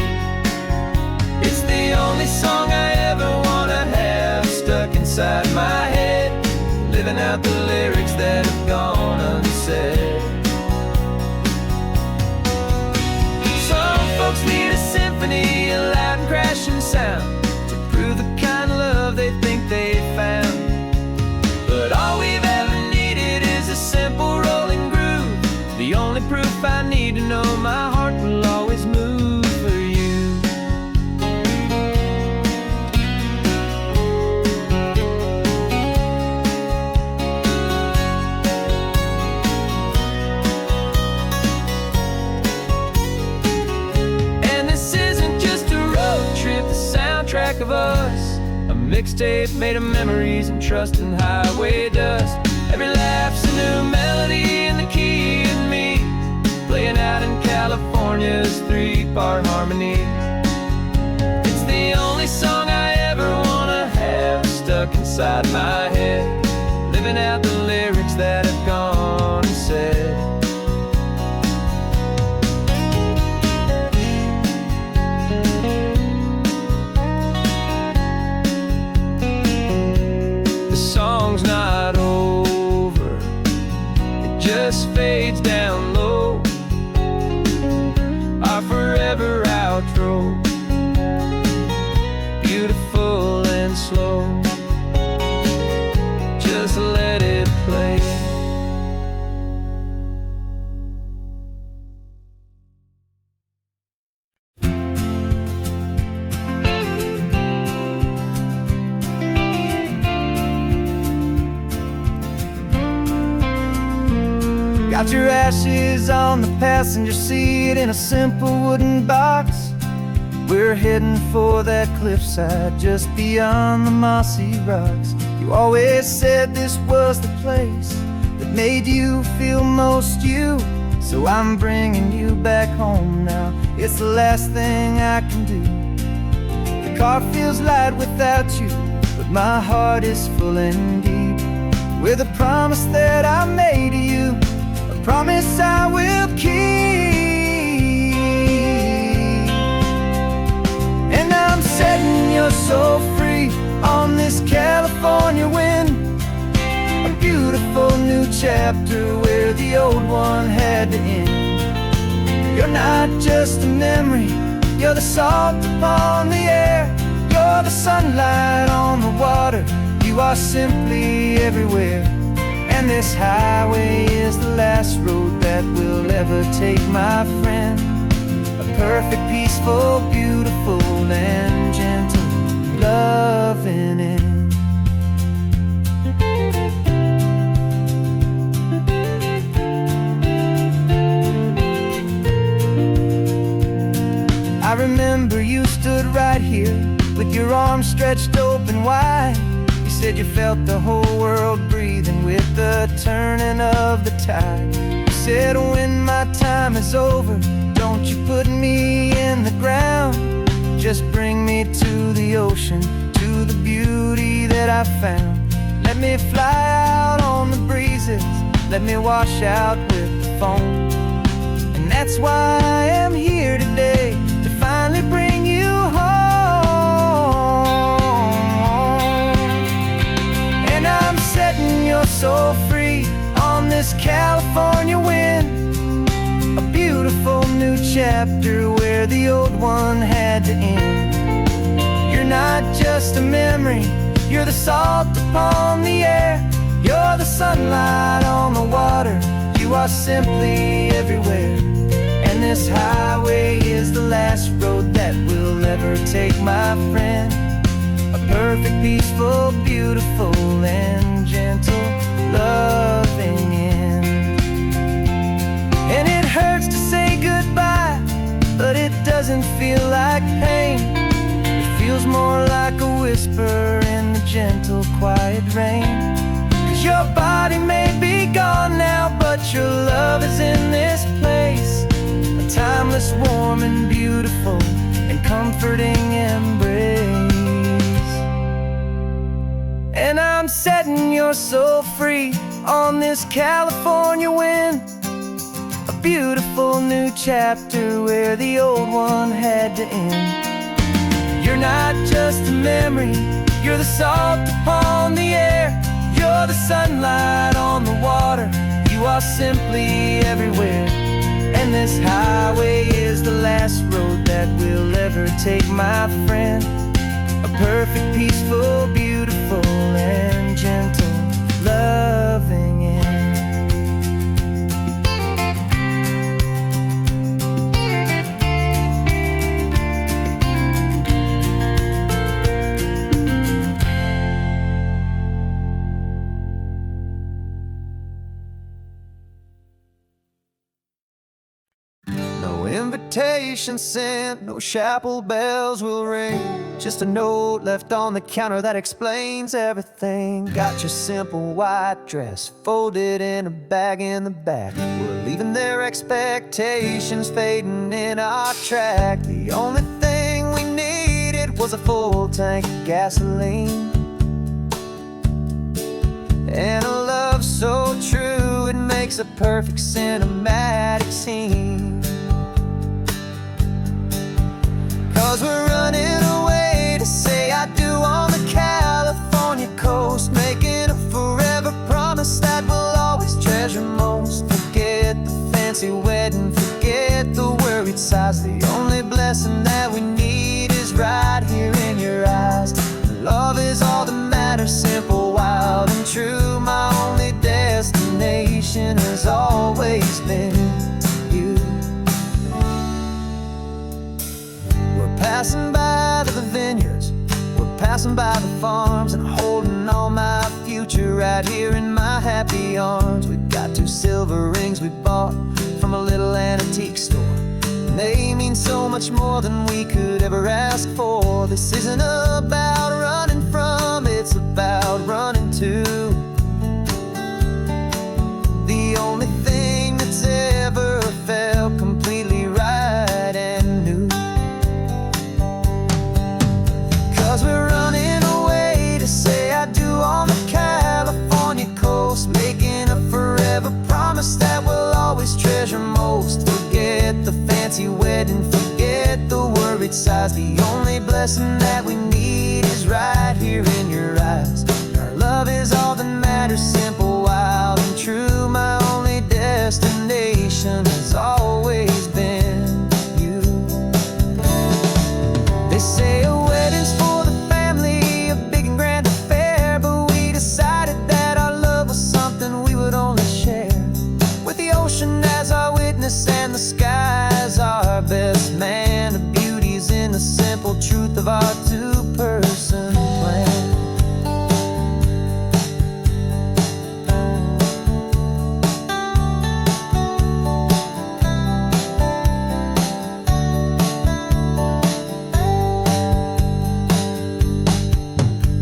It's the only song I ever wanna have stuck inside my head, living out the lyrics that have gone unsaid. Some folks need a symphony, a loud and crashing sound, to prove the kind of love they think they found. But all we've ever needed is a simple rolling groove, the only proof I need to know my heart will always move for you. And this isn't just a road trip, the soundtrack of us, a mixtape made of memories and trust in highway dust. Every laugh's a new melody in the key and me, playing out in California's three-part harmony. It's the only song I ever wanna have stuck inside my head, living out the lyrics that have gone unsaid. The song's not over, it just fades down low, our forever outro, beautiful and slow. Just let it play. Got your ashes on the passenger seat in a simple wooden box. We're heading for that cliffside just beyond the mossy rocks. You always said this was the place that made you feel most you, so I'm bringing you back home now. It's the last thing I can do. The car feels light without you, but my heart is full and deep with a promise that I made to you, a promise I will keep. And I'm setting your soul free on this California wind, a beautiful new chapter where the old one had to end. You're not just a memory, you're the salt upon the air, you're the sunlight on the water, you are simply everywhere. And this highway is the last road that we'll ever take, my friend. A perfect, peaceful, beautiful, and gentle loving end. I remember you stood right here with your arms stretched open wide. You said you felt the whole world breathing with the turning of the tide. You said when my time is over, don't you put me in the ground, just bring me to the ocean, to the beauty that I found. Let me fly out on the breezes, let me wash out with the foam. And that's why I am here today, to finally bring you home. And I'm setting your soul free on this California wind, a beautiful new chapter where the old one had to end. You're not just a memory, you're the salt upon the air, you're the sunlight on the water, you are simply everywhere. And this highway is the last road that we'll ever take, my friend. A perfect, peaceful, beautiful, and gentle, loving end. And it hurts to say goodbye, but it doesn't feel like pain. It feels more like a whisper in the gentle, quiet rain. 'Cause your body may be gone now, but your love is in this place. A timeless, warm, and beautiful, and comforting embrace. And I'm setting your soul free on this California wind. A beautiful new chapter where the old one had to end. You're not just a memory, you're the salt upon the air. You're the sunlight on the water, you are simply everywhere. And this highway is the last road that we'll ever take, my friend. A perfect, peaceful, beautiful, and gentle, loving end. No invitation sent, no chapel bells will ring. Just a note left on the counter that explains everything. Got your simple white dress folded in a bag in the back. We're leaving their expectations fading in our track. The only thing we needed was a full tank of gasoline, and a love so true it makes a perfect cinematic scene. 'Cause we're running away to say I do on the California coast, making a forever promise that we'll always treasure most. Forget the fancy wedding, forget the worried sighs. The only blessing that we need is right here in your eyes. Love is all that matters, simple, wild, and true. My only destination has always been you. We're passing by the vineyards, we're passing by the farms, and holding all my future right here in my happy arms. We've got 2 silver rings we bought from a little antique store, and they mean so much more than we could ever ask for. This isn't about running from, it's about running to. The only thing that's ever felt completely right and new. 'Cause we're running away to say I do on the California coast, making a forever promise that we'll always treasure most. Forget the fancy wedding, forget the worried sighs. The only blessing that we need is right here in your eyes. Our love is all that matters, simple, wild, and true. My only destination has always been you. They say a wedding's for the family, a big and grand affair, but we decided that our love was something we would only share with the ocean as our witness and the sky as our best man. The beauty's in the simple truth of our 2-person plan.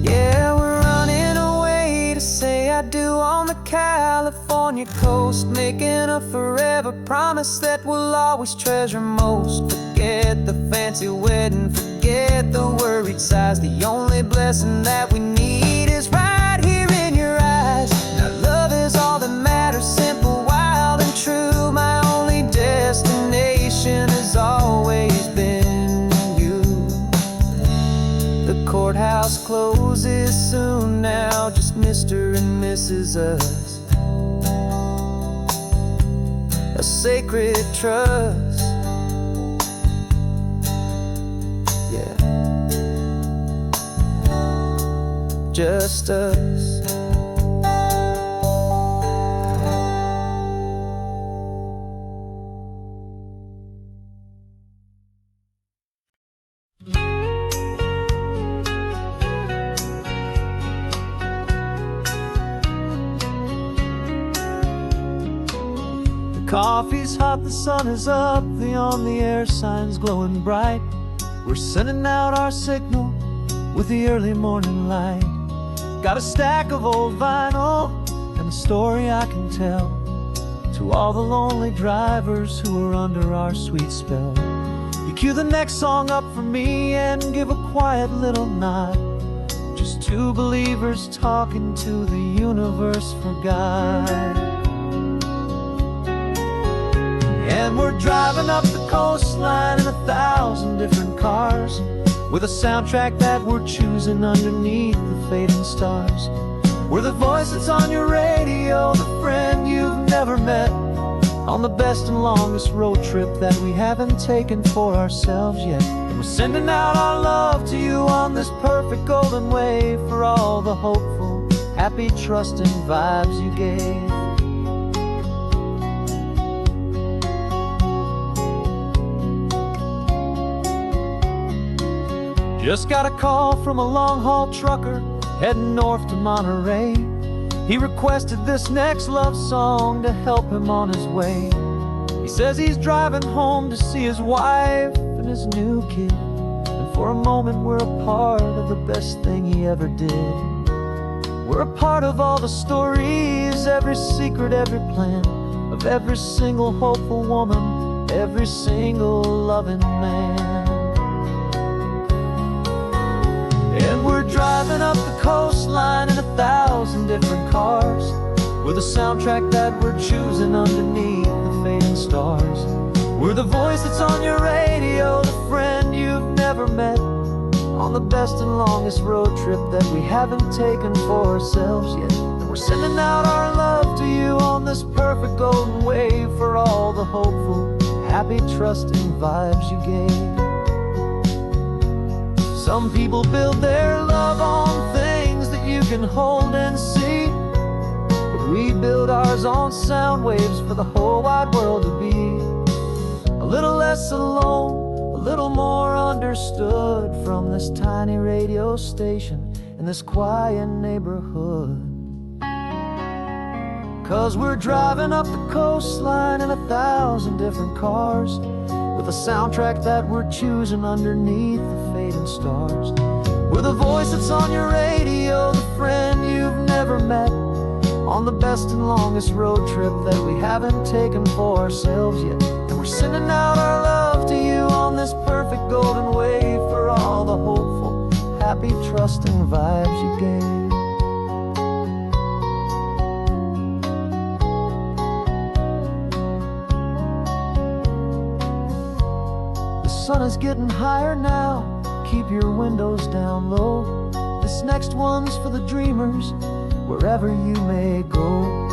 Yeah, we're running away to say I do on the California coast, making a forever promise that we'll always treasure most. Forget the fancy wedding, forget the worried sighs. The only blessing that we need is right here in your eyes. Now love is all that matters, simple, wild, and true. My only destination has always been you. The courthouse closes soon now, just Mr. and Mrs. Us. A sacred trust, yeah, just us. Coffee's hot, the sun is up, the on-the-air sign's glowing bright. We're sending out our signal with the early morning light. Got a stack of old vinyl and a story I can tell to all the lonely drivers who are under our sweet spell. You cue the next song up for me and give a quiet little nod. Just two believers talking to the universe for God. And we're driving up the coastline in 1,000 different cars, with a soundtrack that we're choosing underneath the fading stars. We're the voice that's on your radio, the friend you've never met, on the best and longest road trip that we haven't taken for ourselves yet. And we're sending out our love to you on this perfect golden wave for all the hopeful, happy, trusting vibes you gave. Just got a call from a long-haul trucker heading north to Monterey. He requested this next love song to help him on his way. He says he's driving home to see his wife and his new kid, and for a moment we're a part of the best thing he ever did. We're a part of all the stories, every secret, every plan, of every single hopeful woman, every single loving man. And we're driving up the coastline in 1,000 different cars, with a soundtrack that we're choosing underneath the fading stars. We're the voice that's on your radio, the friend you've never met, on the best and longest road trip that we haven't taken for ourselves yet. And we're sending out our love to you on this perfect golden wave for all the hopeful, happy, trusting vibes you gave. Some people build their love on things that you can hold and see, but we build ours on sound waves for the whole wide world to be a little less alone, a little more understood, from this tiny radio station in this quiet neighborhood. 'Cause we're driving up the coastline in 1,000 different cars, with a soundtrack that we're choosing underneath the fading stars. We're the voice that's on your radio, the friend you've never met, on the best and longest road trip that we haven't taken for ourselves yet. And we're sending out our love to you on this perfect golden wave for all the hopeful, happy, trusting vibes you gave. The sun is getting higher now, keep your windows down low. This next one's for the dreamers, wherever you may go.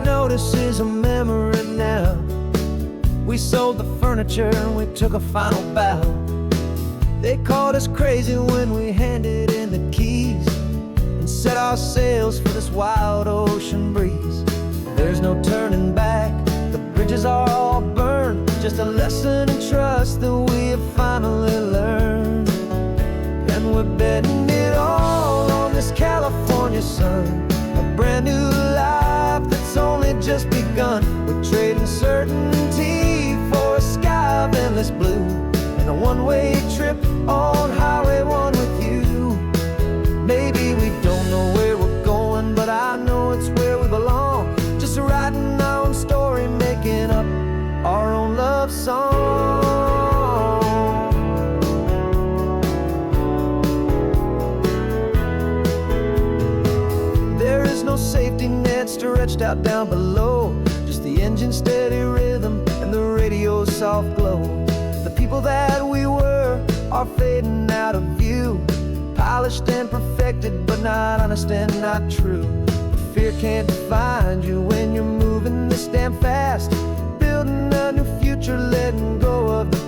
Notice is a memory now. We sold the furniture and we took a final bow. They called us crazy when we handed in the keys and set our sails for this wild ocean breeze. There's no turning back, the bridges are all burned, just a lesson in trust that we have finally learned. And we're betting it all on this California sun, a brand new life that's only just begun. We're trading certainty for a sky of endless blue, and a one-way trip on Highway 1 with you. Maybe we don't know where we're going, but I know it's where we belong. Just writing our own story, making up our own love song. There is no safety net stretched out down below, just the engine's steady rhythm and the radio's soft glow. The people that we were are fading out of view, polished and perfected, but not honest and not true. Fear can't find you when you're moving this damn fast, building a new future, letting go of the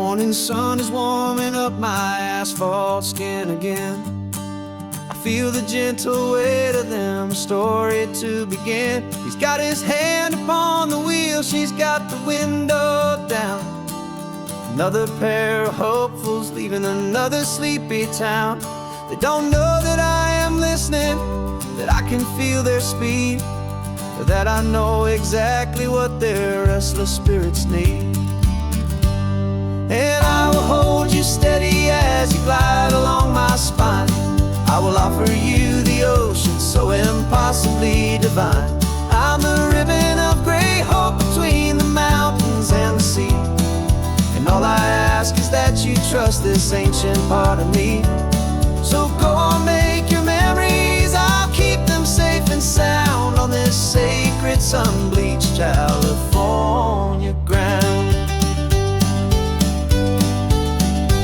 morning sun is warming up my asphalt skin again. I feel the gentle weight of them, a story to begin. He's got his hand upon the wheel, she's got the window down. Another pair of hopefuls leaving another sleepy town. They don't know that I am listening, that I can feel their speed, or that I know exactly what their restless spirits need. And I will hold you steady as you glide along my spine. I will offer you the ocean so impossibly divine. I'm the ribbon of gray hope between the mountains and the sea. And all I ask is that you trust this ancient part of me. So go on, make your memories, I'll keep them safe and sound on this sacred sun-bleached California ground.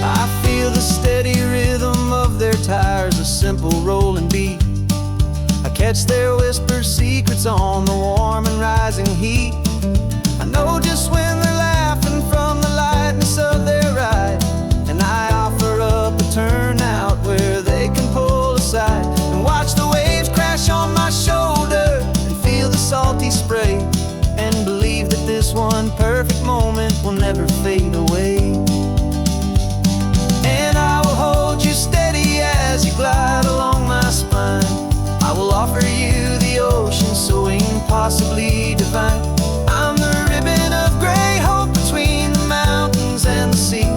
I feel the steady rhythm of their tires, a simple rolling beat. I catch their whispered secrets on the warm and rising heat. I know just when they're laughing from the lightness of their ride, and I offer up a turnout where they can pull aside and watch the waves crash on my shoulder and feel the salty spray, and believe that this one perfect moment will never fade away. And I will hold you steady as you glide along my spine. I will offer you the ocean so impossibly divine. I'm the ribbon of gray hope between the mountains and the sea.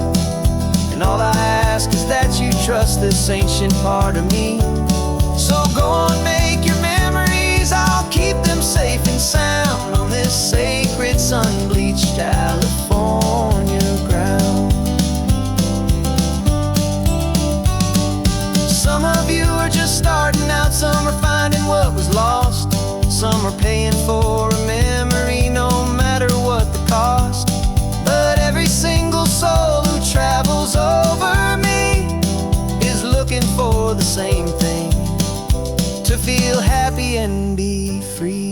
And all I ask is that you trust this ancient part of me. So go on, make your memories, I'll keep them safe and sound on this sacred sun-bleached California ground. Some of you are just starting out, some are finding what was lost, some are paying for a memory no matter what the cost. But every single soul who travels over me is looking for the same thing, to feel happy and be free.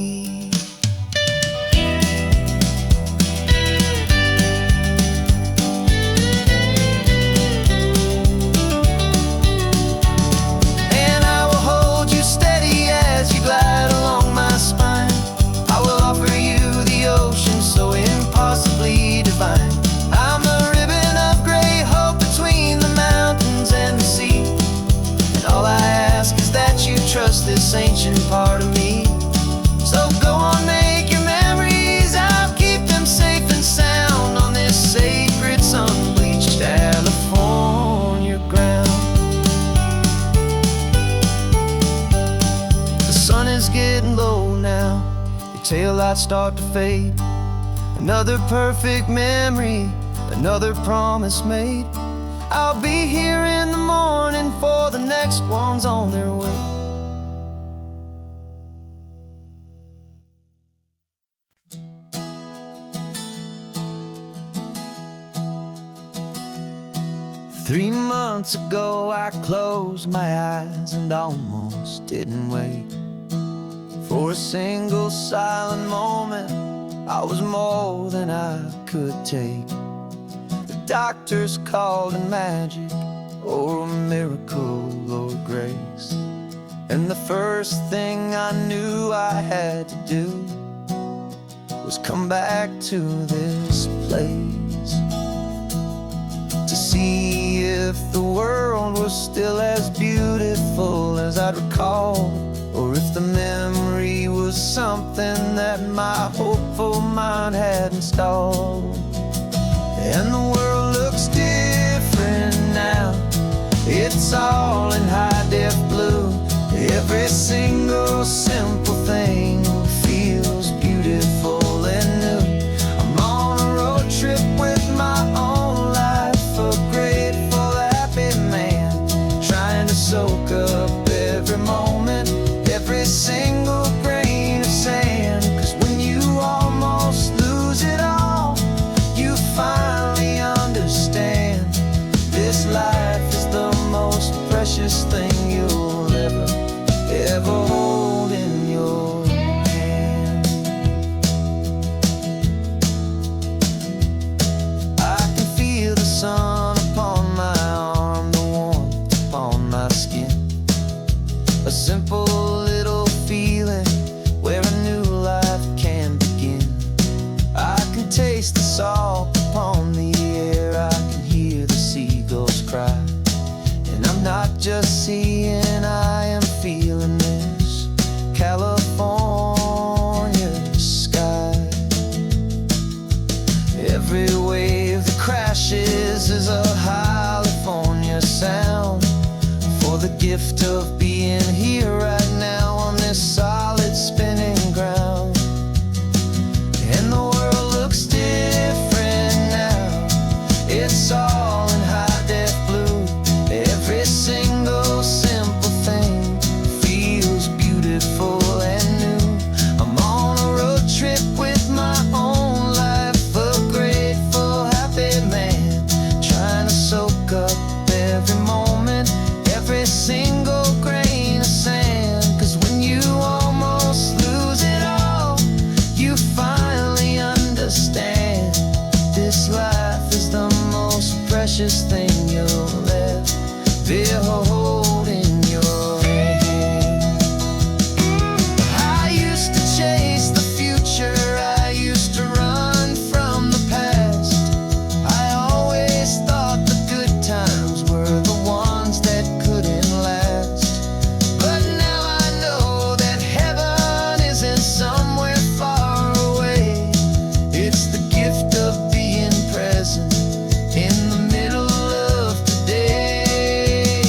I'm the ribbon of gray hope between the mountains and the sea. And all I ask is that you trust this ancient part of me. So go on, make your memories, I'll keep them safe and sound on this sacred sun-bleached California ground. The sun is getting low now, your taillights start to fade. Another perfect memory, another promise made. I'll be here in the morning for the next ones on their way. Three months ago I closed my eyes and almost didn't wait for a single silent moment. I was more than I could take. The doctors called it magic, or a miracle, or grace. And the first thing I knew I had to do was come back to this place, to see if the world was still as beautiful as I'd recall, or if the memory was something that my hopeful mind had installed. And the world looks different now, it's all in high-def blue. Every single simple thing feels beautiful and new. I'm on a road trip with my own life, a grateful, happy man, trying to soak up every moment, every single grain of sand. 'Cause when you almost lose it all, you finally understand this life is the most precious thing you'll ever hold. gift of being here right now on this solid spinning ground. And the world looks different now. It's all in high-def blue. Every single simple thing feels beautiful and new. I'm on a road trip with my own life, a grateful, happy man, trying to soak up every moment, every single grain of sand. 'Cause when you almost lose it all, you finally understand this life is the most precious thing you'll ever hold in your hand. I used to chase the future, I used to run from the past. I always thought the good times were the ones that couldn't last. But now I know that heaven isn't somewhere far away. It's the gift of being present in the middle of today.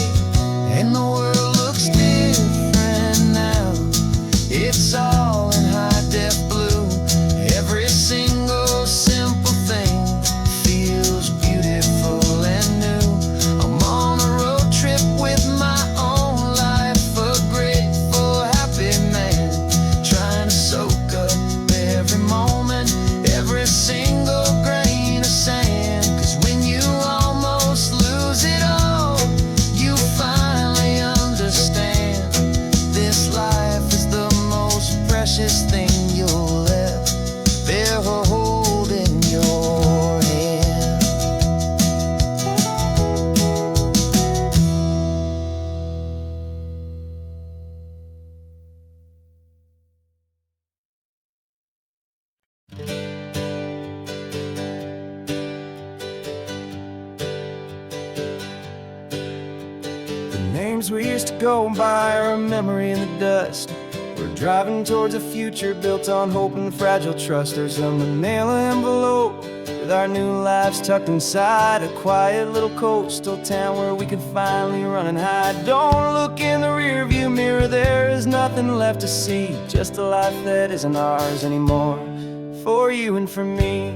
And the world looks different now. It's all in high-def blue. Every single simple thing feels beautiful and new. I'm on a road trip with my own life, a grateful, happy man, trying to soak up every moment, every single grain of sand. 'Cause when you almost lose it all, you finally understand this life is the most precious thing you'll ever hold in your hand. The names we used to go by are a memory in the dust. We're driving towards a future built on hope and fragile trust. There's a manila envelope with our new lives tucked inside, a quiet little coastal town where we can finally run and hide. Don't look in the rearview mirror, there is nothing left to see, just a life that isn't ours anymore, for you and for me.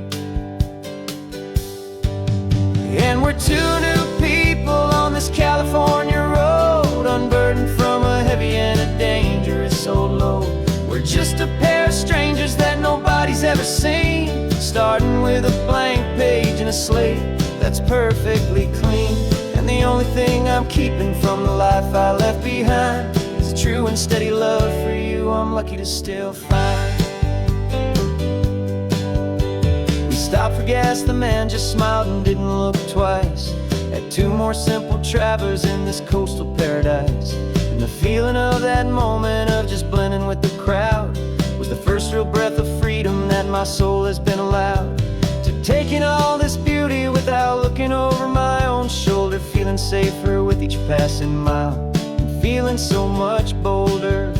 And we're two new people on this California road, unburdened from a heavy and a dangerous old load. We're just a pair of strangers that nobody's ever seen, starting with a blank page and a slate that's perfectly clean. And the only thing I'm keeping from the life I left behind is a true and steady love for you I'm lucky to still find. We stopped for gas, the man just smiled and didn't look twice. Had two more simple travelers in this coastal paradise. And the feeling of that moment of just blending with the crowd was the first real breath of freedom that my soul has been allowed to take in all this beauty without looking over my own shoulder, feeling safer with each passing mile and feeling so much bolder.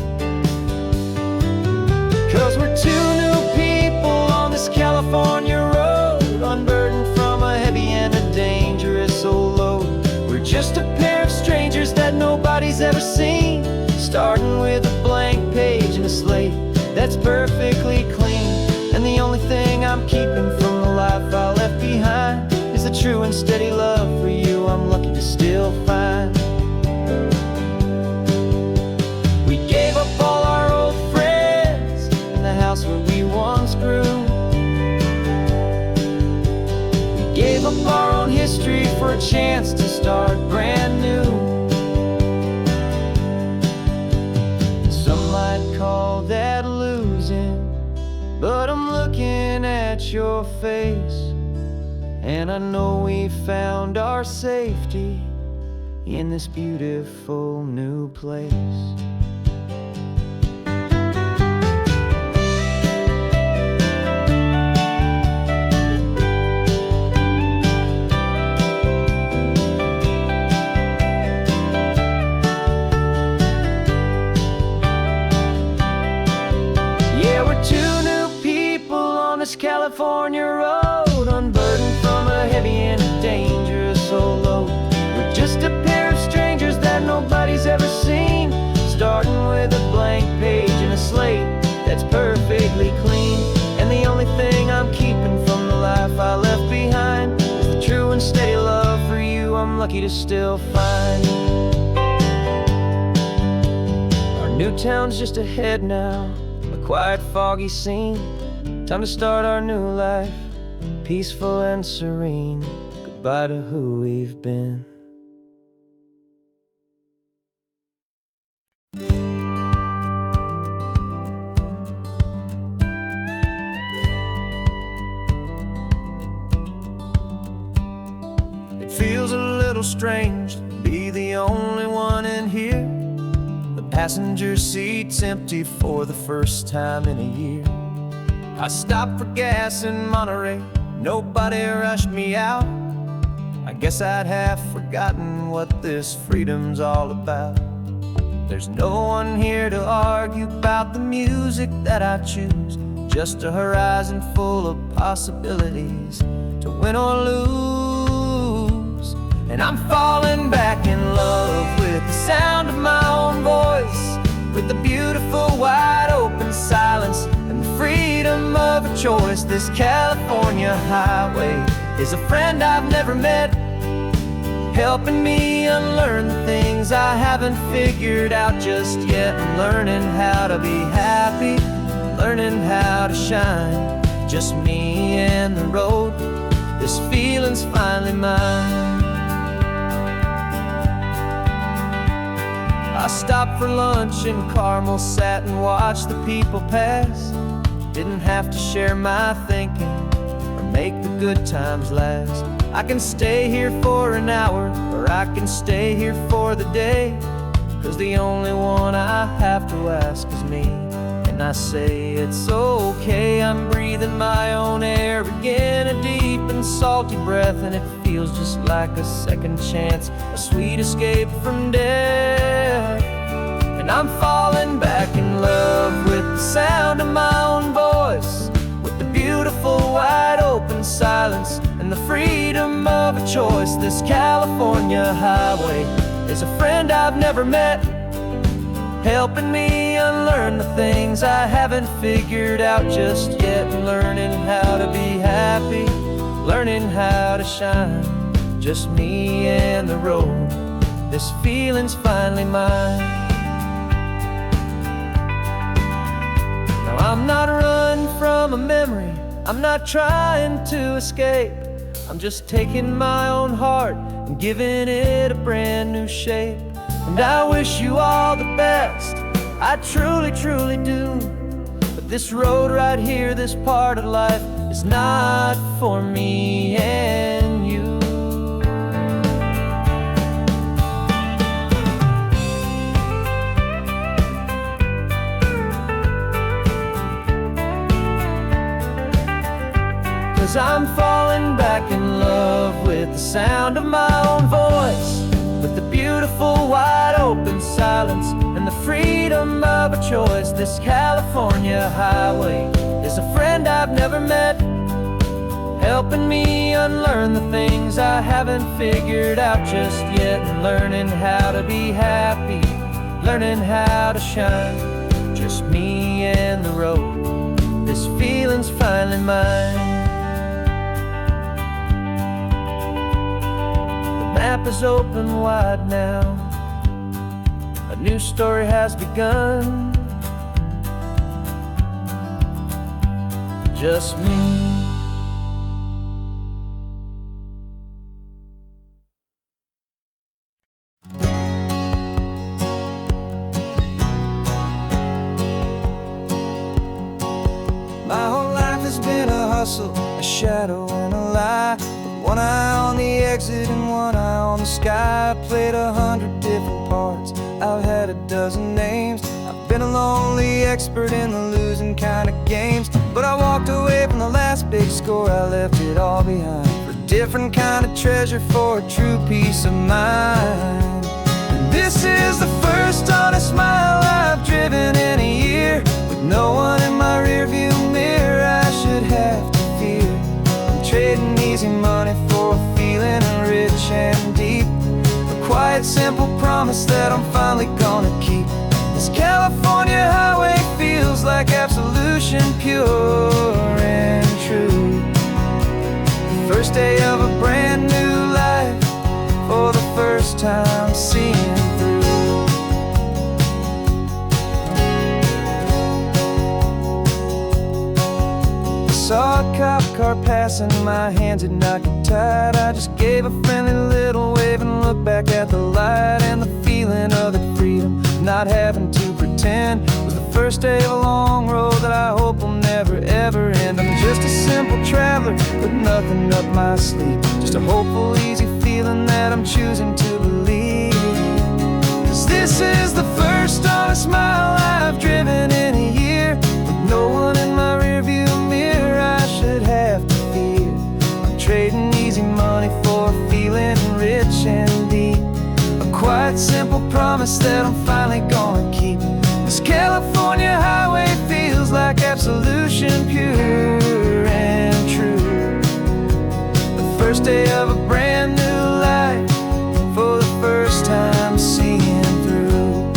'Cause we're two new people on this California road, unburdened from a heavy and a dangerous old load. We're just a pair of strangers that nobody's ever seen, starting with a blank page and a slate that's perfectly clean. And the only thing I'm keeping from the life I left behind is a true and steady love for you I'm lucky to still find. We gave up all our old friends in the house where we once grew. We gave up our own history for a chance to start brand new. Some might call that losing, but I'm looking at your face, and I know we found our safety in this beautiful new place. This California road, unburdened from a heavy and a dangerous old load. We're just a pair of strangers that nobody's ever seen, with a blank page and a slate that's perfectly clean. And the only thing I'm keeping from the life I left behind is the true and steady love for you I'm lucky to still find. Our new town's just ahead now, a quiet, foggy scene. Time to start our new life, peaceful and serene. Goodbye to who we've been. It feels a little strange to be the only one in here. The passenger seat's empty for the first time in a year. I stopped for gas in Monterey, nobody rushed me out. I guess I'd have forgotten what this freedom's all about. There's no one here to argue about the music that I choose, just a horizon full of possibilities to win or lose. And I'm falling back in love with the sound of my own voice, with the beautiful wide open silence and the freedom of a choice. This California highway is a friend I've never met, helping me unlearn the things I haven't figured out just yet. I'm learning how to be happy, learning how to shine, just me and the road. This feeling's finally mine. I stopped for lunch in Carmel, sat and watched the people pass. Didn't have to share my thinking or make the good times last. I can stay here for an hour, or I can stay here for the day, 'cause the only one I have to ask is me. And I say it's okay, I'm breathing my own air again, a deep and salty breath, and it feels just like a second chance, a sweet escape from death. And I'm falling back in love with the sound of my own voice, with the beautiful wide open silence and the freedom of a choice. This California highway is a friend I've never met, helping me unlearn the things I haven't figured out just yet. Learning how to be happy, learning how to shine, just me and the road. This feeling's finally mine. Now I'm not running from a memory, I'm not trying to escape. I'm just taking my own heart and giving it a brand new shape. And I wish you all the best, I truly, truly do. But this road right here, this part of life, is not for me and you. 'Cause I'm falling back in love with the sound of my own voice, with the beautiful wide open silence and the freedom of a choice. This California highway is a friend I've never met, helping me unlearn the things I haven't figured out just yet. And learning how to be happy, learning how to shine, just me and the road. This feeling's finally mine. The map is open wide now, a new story has begun, just me. My whole life has been a hustle, a shadow and a lie, with one eye on the exit and one eye on the sky. I played 100 different parts, I've had a dozen names. I've been a lonely expert in the losing kind of games, but I walked away from the last big score, I left it all behind for a different kind of treasure, for a true peace of mind. And this is the first honest smile I've driven in a year, with no one in my rearview mirror I should have to fear. I'm trading easy money for a feeling rich and deep, a quiet simple promise that I'm finally gonna keep. The This California highway feels like absolution, pure and true. First day of a brand new life, for the first time seeing through. Saw a cop car passing, my hands had not got tied. I just gave a friendly little wave and looked back at the light. And the feeling of the freedom, not having to pretend, was the first day of a long road that I hope will never ever end. I'm just a simple traveler with nothing up my sleeve, just a hopeful, easy feeling that I'm choosing to believe. 'Cause this is the first honest mile I've driven in a year, with no one in my rearview mirror I should have to fear. I'm trading easy money for a feeling rich and deep, a quiet, simple promise that I'm finally gonna keep. This California highway feels like absolution, pure and true. The first day of a brand new life, for the first time seeing through.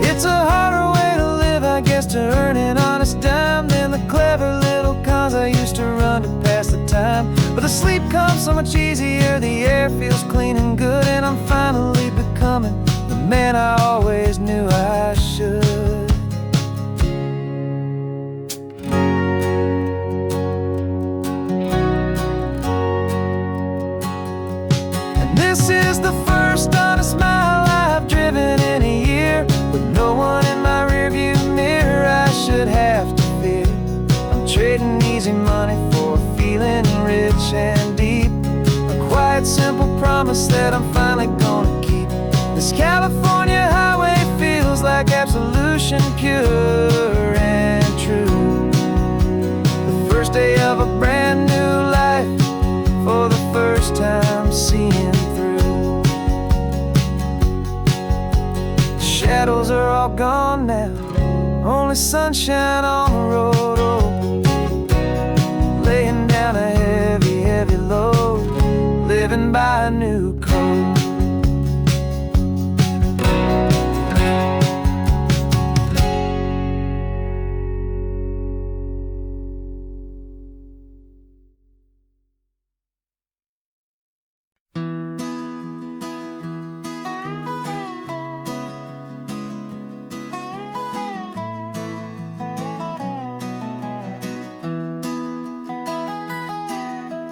It's a harder way to live, I guess, to earn an honest dime than the clever little cons I used to run to pass the time. But the sleep comes so much easier, the air feels clean and good, and I'm finally becoming the man I always knew I should. And this is the first honest mile I've driven in a year, with no one in my rearview mirror I should have to fear. I'm trading easy money for a feeling rich and deep, a quiet, simple promise that I'm finally gonna keep. This California highway feels like absolution, pure and true. The first day of a brand new life, for the first time seeing through. The shadows are all gone now, only sunshine on the road. Oh, laying down a heavy, heavy load, living by a new code.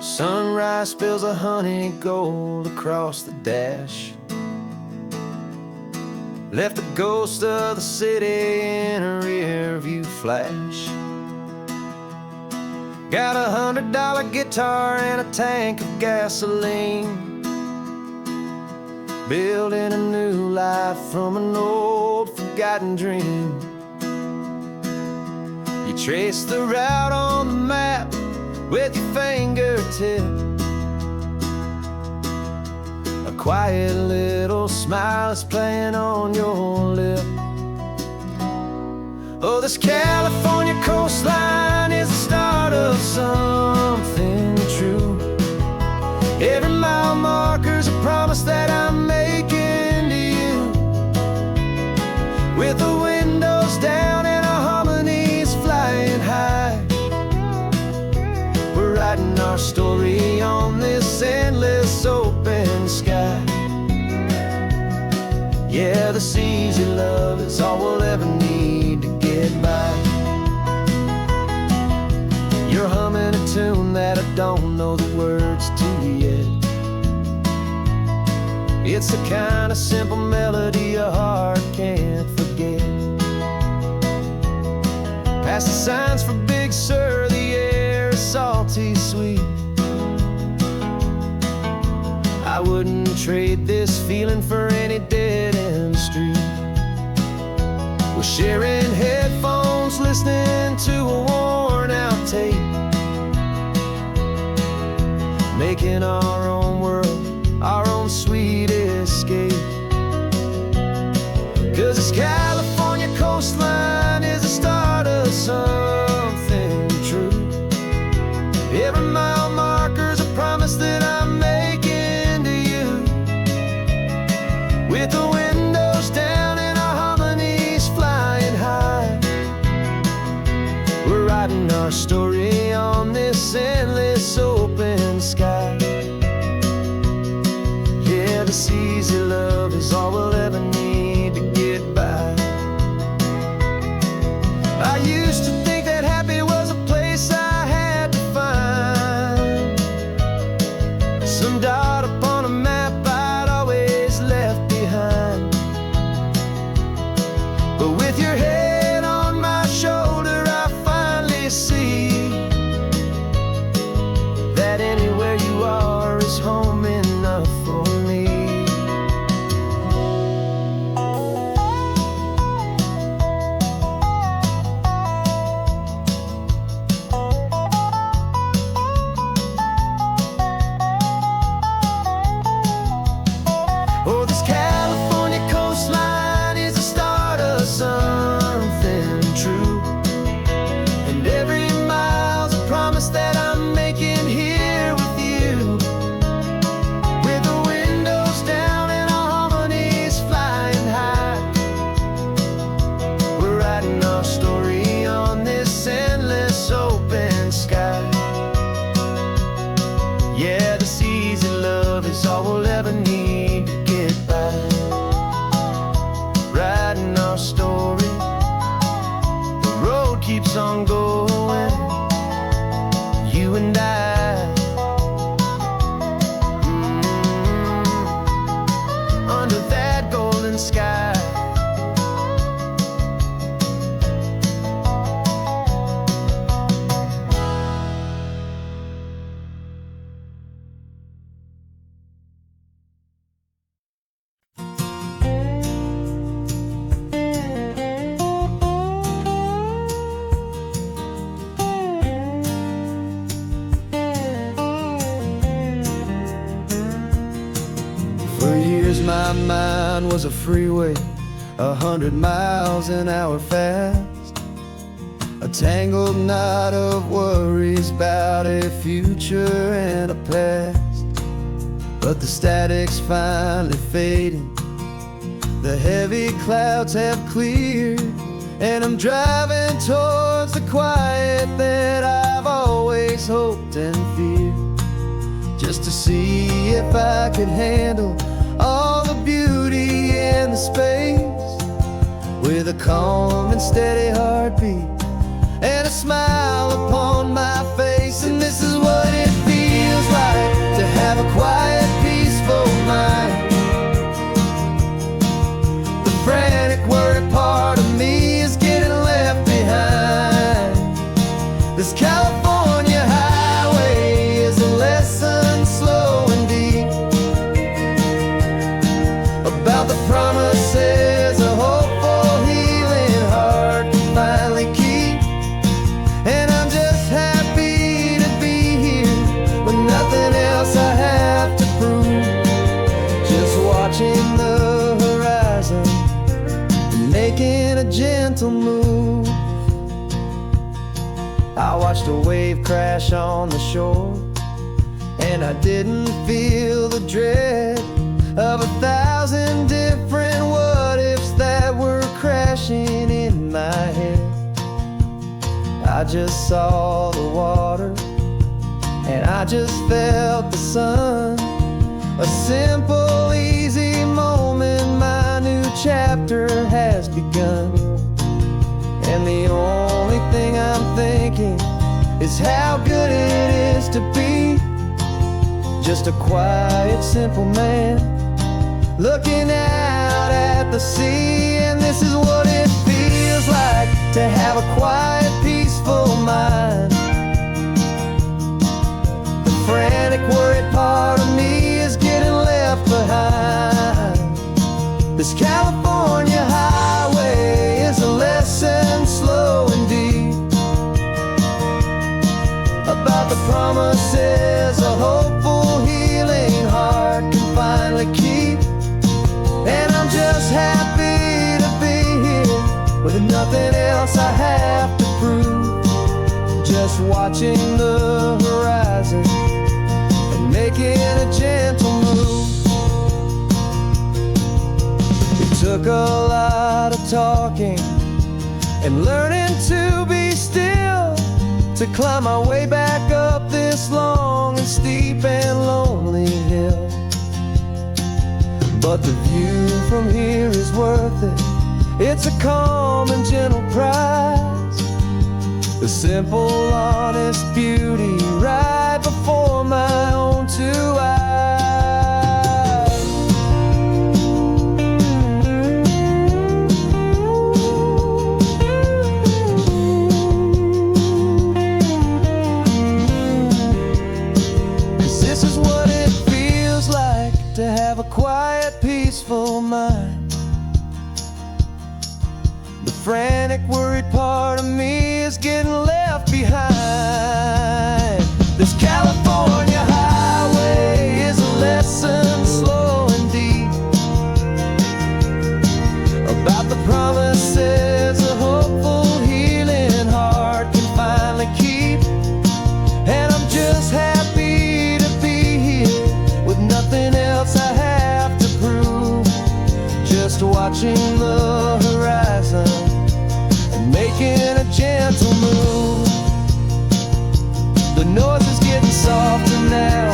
Sunrise spills a honey gold across the dash, left the ghost of the city in a rear view flash. Got a $100 guitar and a tank of gasoline, building a new life from an old forgotten dream. You trace the route on the map with your fingertip, a quiet little smile is playing on your lip. Oh, this California coastline is the start of something true. Every mile marker's a promise that I'm making to you, with the windows down and our harmonies flying high. Writing our story on this endless open sky. Yeah, this easy love is all we'll ever need to get by. You're humming a tune that I don't know the words to yet. It's the kind of simple melody a heart can't forget. Past the signs for Big Sur, the air is salty sweet. I wouldn't trade this feeling for any dead-end street. We're sharing headphones, listening to a worn-out tape, making our own world, our own sweet escape. 'Cause this California coastline is the start of something true. Every mile marker's a promise that I'm making to you, with the windows This easy love is all we'll ever need to get by. I used to think that happy was a place I had to find, some dot upon a map I'd always left behind. But with your head on my shoulder, I finally see that anywhere you are is home enough for me. Oh, this California coastline is the start of something true, and every mile's a promise that I'm making here with you. With the windows down and our harmonies flying high, we're writing our story on this endless open sky. Yeah, this easy love is all we'll ever need to get by. Writing our story, the road keeps on going, you and I. Under that golden sky. For years my mind was a freeway, 100 miles an hour fast, a tangled knot of worries about a future and a past. But the static's finally fading, the heavy clouds have cleared, and I'm driving towards the quiet that I've always hoped and feared, just to see if I could handle all the beauty and the space, with a calm and steady heartbeat and a smile upon my face. And this is what it feels like to have a quiet, peaceful mind. The frantic, worried part of me is getting left behind. This California highway is a lesson slow and deep about the promises a hopeful, healing heart can finally keep. And I'm just happy to be here with nothing else I have to prove, just watching the horizon and making a gentle move. I watched a wave crash on the shore, and I didn't feel the dread of 1,000 different what-ifs that were crashing in my head. I just saw the water, and I just felt the sun. A simple, easy moment, my new chapter has begun. And the only thing I'm thinking is how good it is to be just a quiet, simple man looking out at the sea. And this is what it feels like to have a quiet, peaceful mind. The frantic, worried part of me is getting left behind. This California highway is a lesson slow and deep about the promises a hopeful, healing heart can finally keep. And I'm just happy to be here with nothing else I have to prove, just watching the horizon and making a gentle move. It took a lot of talking and learning to be still to climb my way back up this long and steep and lonely hill. but the view from here is worth it. It's a calm and gentle prize, the simple, honest beauty right before my own two eyes. 'Cause this is what it feels like to have a quiet, peaceful mind. The frantic, worried part of me is getting left behind. This California highway is a lesson, slow and deep, about the promises a hopeful, healing heart can finally keep. And I'm just happy to be here with nothing else I have to prove, just watching the horizon and making a gentle move. The noise is getting softer now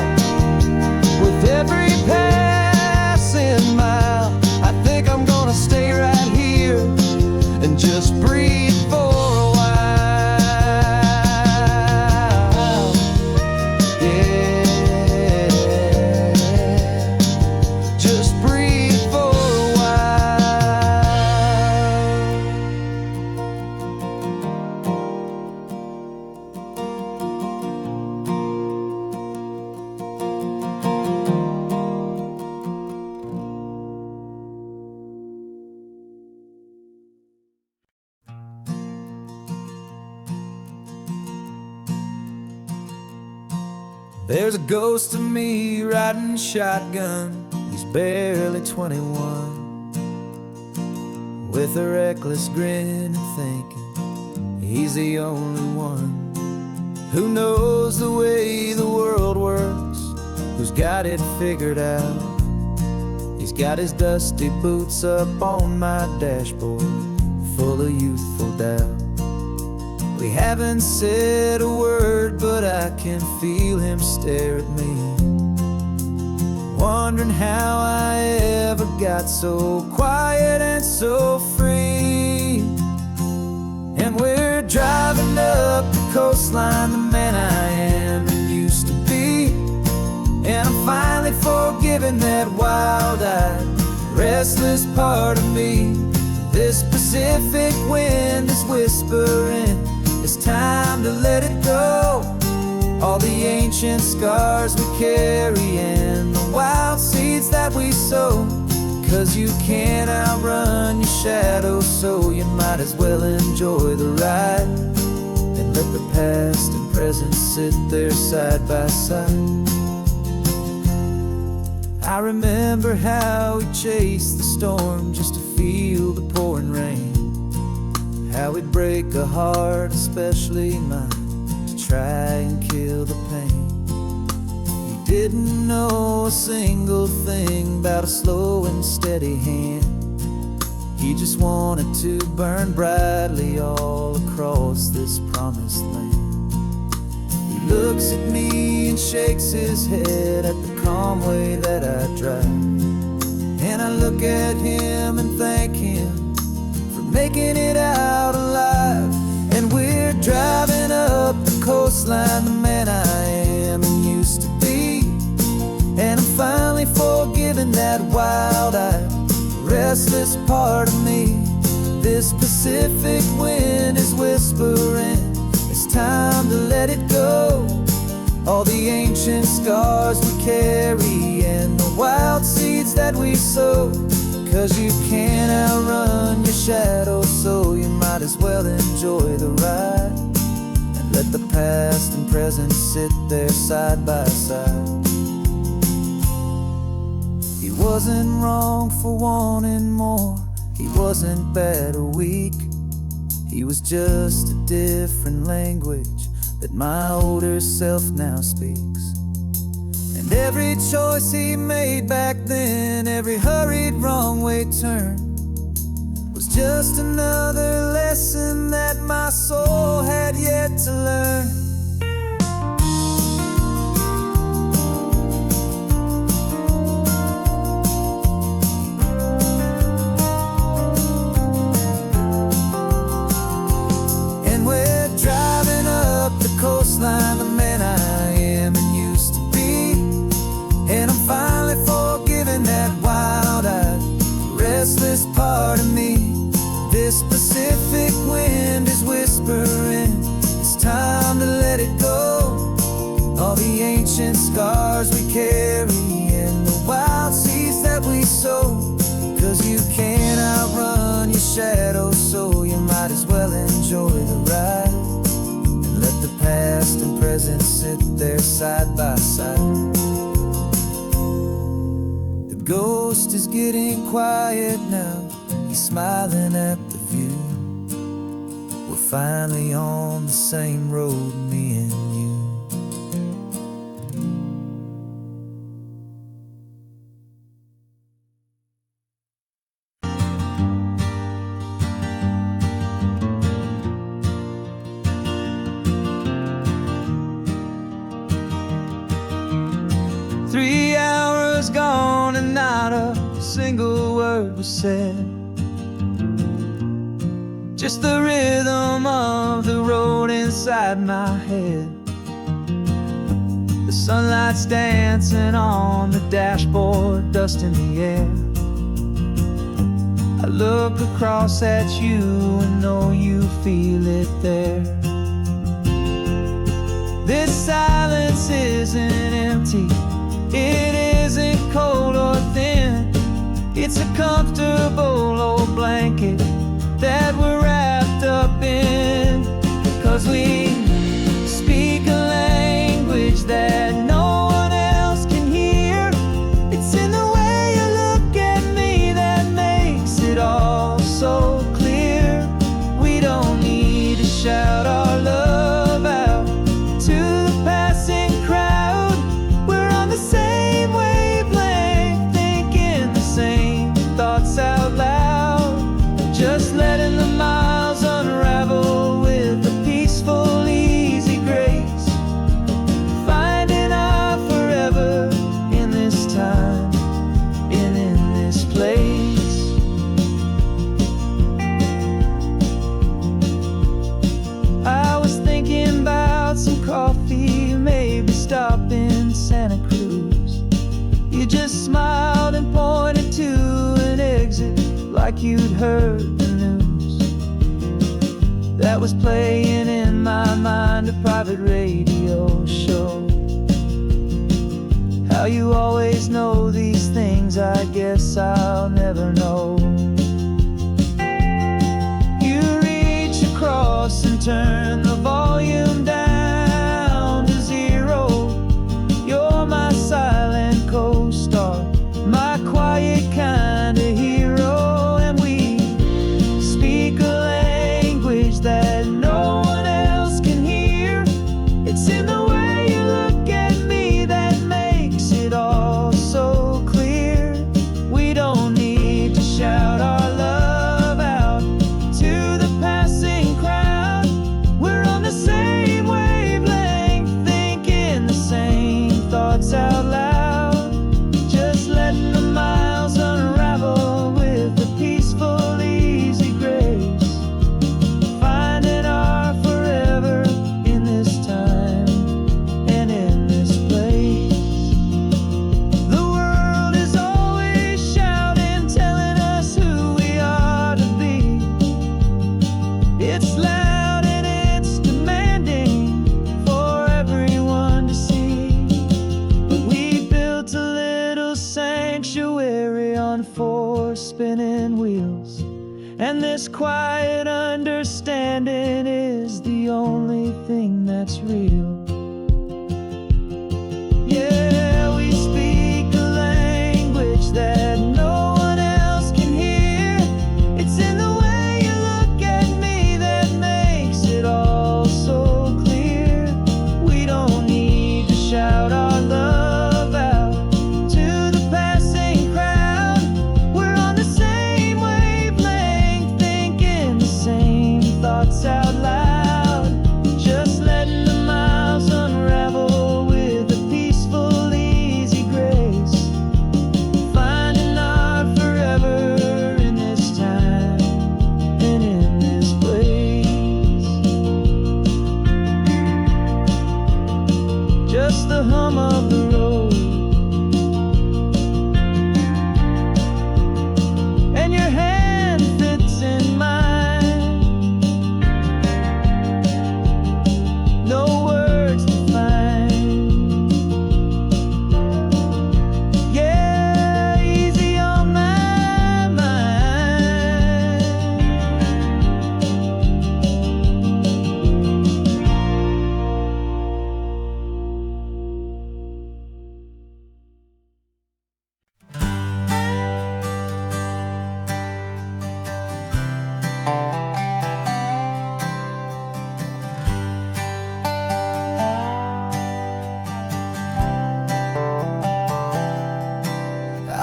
with every passing mile. I think I'm gonna stay right here and just breathe for a while. Yeah, just breathe for a while. There's a ghost of me riding shotgun. He's barely 21, with a reckless grin and thinking he's the only one who knows the way the world works, who's got it figured out. He's got his dusty boots up on my dashboard, full of youthful doubt. We haven't said a word, but I can feel him stare at me, wondering how I ever got so quiet and so free. And we're driving up the coastline, the man I am and used to be. And I'm finally forgiving that wild-eyed, restless part of me. This Pacific wind is whispering, it's time to let it go. All the ancient scars we carry and the wild seeds that we sow. 'Cause you can't outrun your shadow, so you might as well enjoy the ride and let the past and present sit there side by side. I remember how we chased the storm just to feel the pouring rain, how we'd break a heart, especially mine, to try and kill the pain. He didn't know a single thing about a slow and steady hand. He just wanted to burn brightly all across this promised land. He looks at me and shakes his head at the calm way that I drive, and I look at him and thank him making it out alive. And we're driving up the coastline, the man I am and used to be. And I'm finally forgiving that wild-eyed, restless part of me. This Pacific wind is whispering, it's time to let it go. All the ancient scars we carry and the wild seeds that we sow. 'Cause you can't outrun your shadow, so you might as well enjoy the ride and let the past and present sit there side by side. He wasn't wrong for wanting more, he wasn't bad or weak. He was just a different language that my older self now speaks. And every choice he made back then, every hurried wrong way turn, was just another lesson that my soul had yet to learn. whispering, it's time to let it go. All the ancient scars we carry and the wild seeds that we sow. 'Cause you can't outrun your shadow, so you might as well enjoy the ride. And let the past and present sit there side by side. The ghost is getting quiet now, he's smiling at the view. We're finally on the same road, me and you. 3 hours gone and not a single word was said. Just the rhythm of the road inside my head. The sunlight's dancing on the dashboard, dust in the air. I look across at you and know you feel it there. This silence isn't empty, it isn't cold or thin. It's a comfortable old blanket that we're wrapped up in. 'Cause we speak a language that no one else can hear. It's in the way you look at me that makes it all so clear. We don't need to shout our love out to the passing crowd. We're on the same wavelength, thinking the same thoughts out loud. Just letting the miles unravel with a peaceful, easy grace. Finding our forever in this time and in this place. I was thinking about some coffee, maybe stop in Santa Cruz. You just smiled and pointed to an exit like you'd heard the news. That was playing in my mind, a private radio show. How you always know these things, I guess I'll never know. You reach across and turn the volume down to 0. You're my silent co-star, my quiet kind of hero. And we speak a language that no one else can hear. It's in the way you look at me that makes it all so clear. We don't need to shout our love out to the passing crowd. We're on the same wavelength, thinking the same thoughts out loud. Just letting the miles unravel with a peaceful, easy grace. Finding our forever in this time and in this place. The world is always shouting, telling us who we are to be. It's loud and it's demanding for everyone to see. But we built a little sanctuary on 4 spinning wheels, and this quiet understanding is the only thing that's real. Yeah, we speak a language that no one else can hear. It's in the way you look at me that makes it all so clear. We don't need to shout our love out to the passing crowd. We're on the same wavelength, thinking the same thoughts out loud. Just letting the miles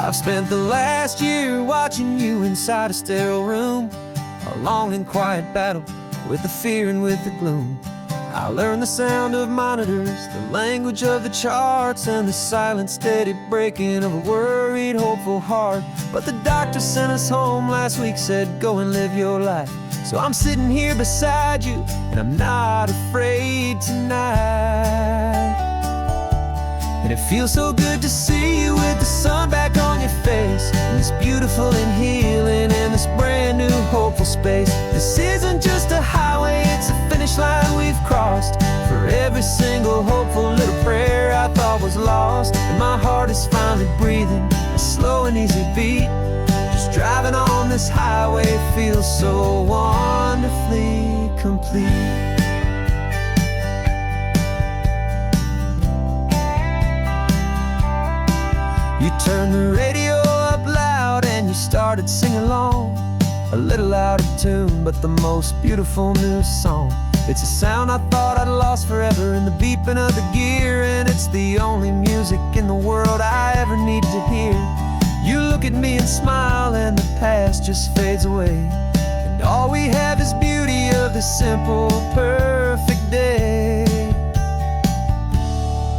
I've spent the last year watching you inside a sterile room, a long and quiet battle with the fear and with the gloom. I learned the sound of monitors, the language of the charts, and the silent, steady breaking of a worried, hopeful heart. But the doctor sent us home last week, said, go and live your life. So I'm sitting here beside you, and I'm not afraid tonight. And it feels so good to see you with the sun back on your face, and this beautiful and healing in this brand new hopeful space. This isn't just a highway, it's a finish line we've crossed. For every single hopeful little prayer I thought was lost, and my heart is finally breathing a slow and easy beat. Just driving on this highway feels so wonderfully complete. You turned the radio up loud and you started singing along, a little out of tune, but the most beautiful new song. It's a sound I thought I'd lost forever in the beeping of the gear, and it's the only music in the world I ever need to hear. You look at me and smile, and the past just fades away, and all we have is beauty of this simple, perfect day.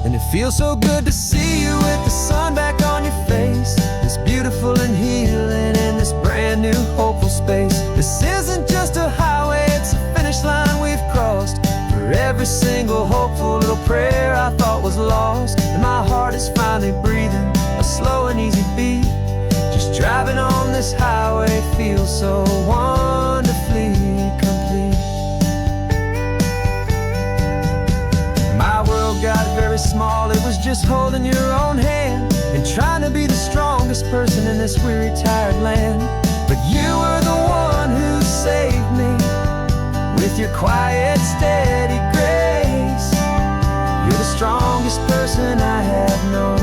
And it feels so good to see you with the sun back on your face, this beautiful and healing in this brand new hopeful space. This isn't just a highway, it's a finish line we've crossed. For every single hopeful little prayer I thought was lost, and my heart is finally breathing a slow and easy beat. Just driving on this highway feels so wonderfully complete. My world got very small, it was just holding your own hand and trying to be the strongest person in this weary, tired land. But you were the one who saved me with your quiet, steady grace. You're the strongest person I have known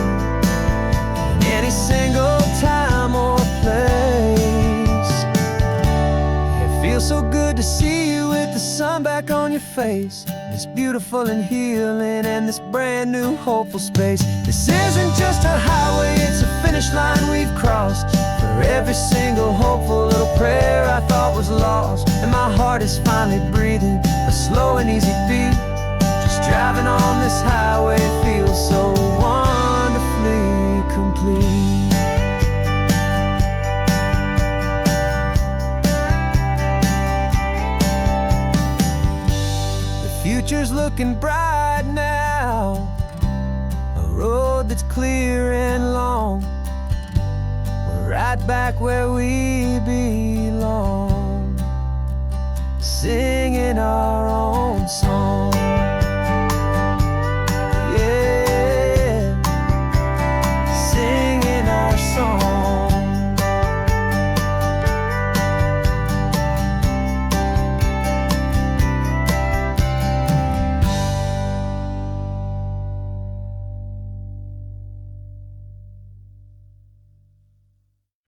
in any single time or place. It feels so good to see you with the sun back on your face, this beautiful and healing and this brand new hopeful space. This isn't just a highway, it's a finish line we've crossed. For every single hopeful little prayer I thought was lost, and my heart is finally breathing a slow and easy beat. Just driving on this highway feels so wonderfully complete. Future's looking bright now, a road that's clear and long. We're right back where we belong, singing our own song.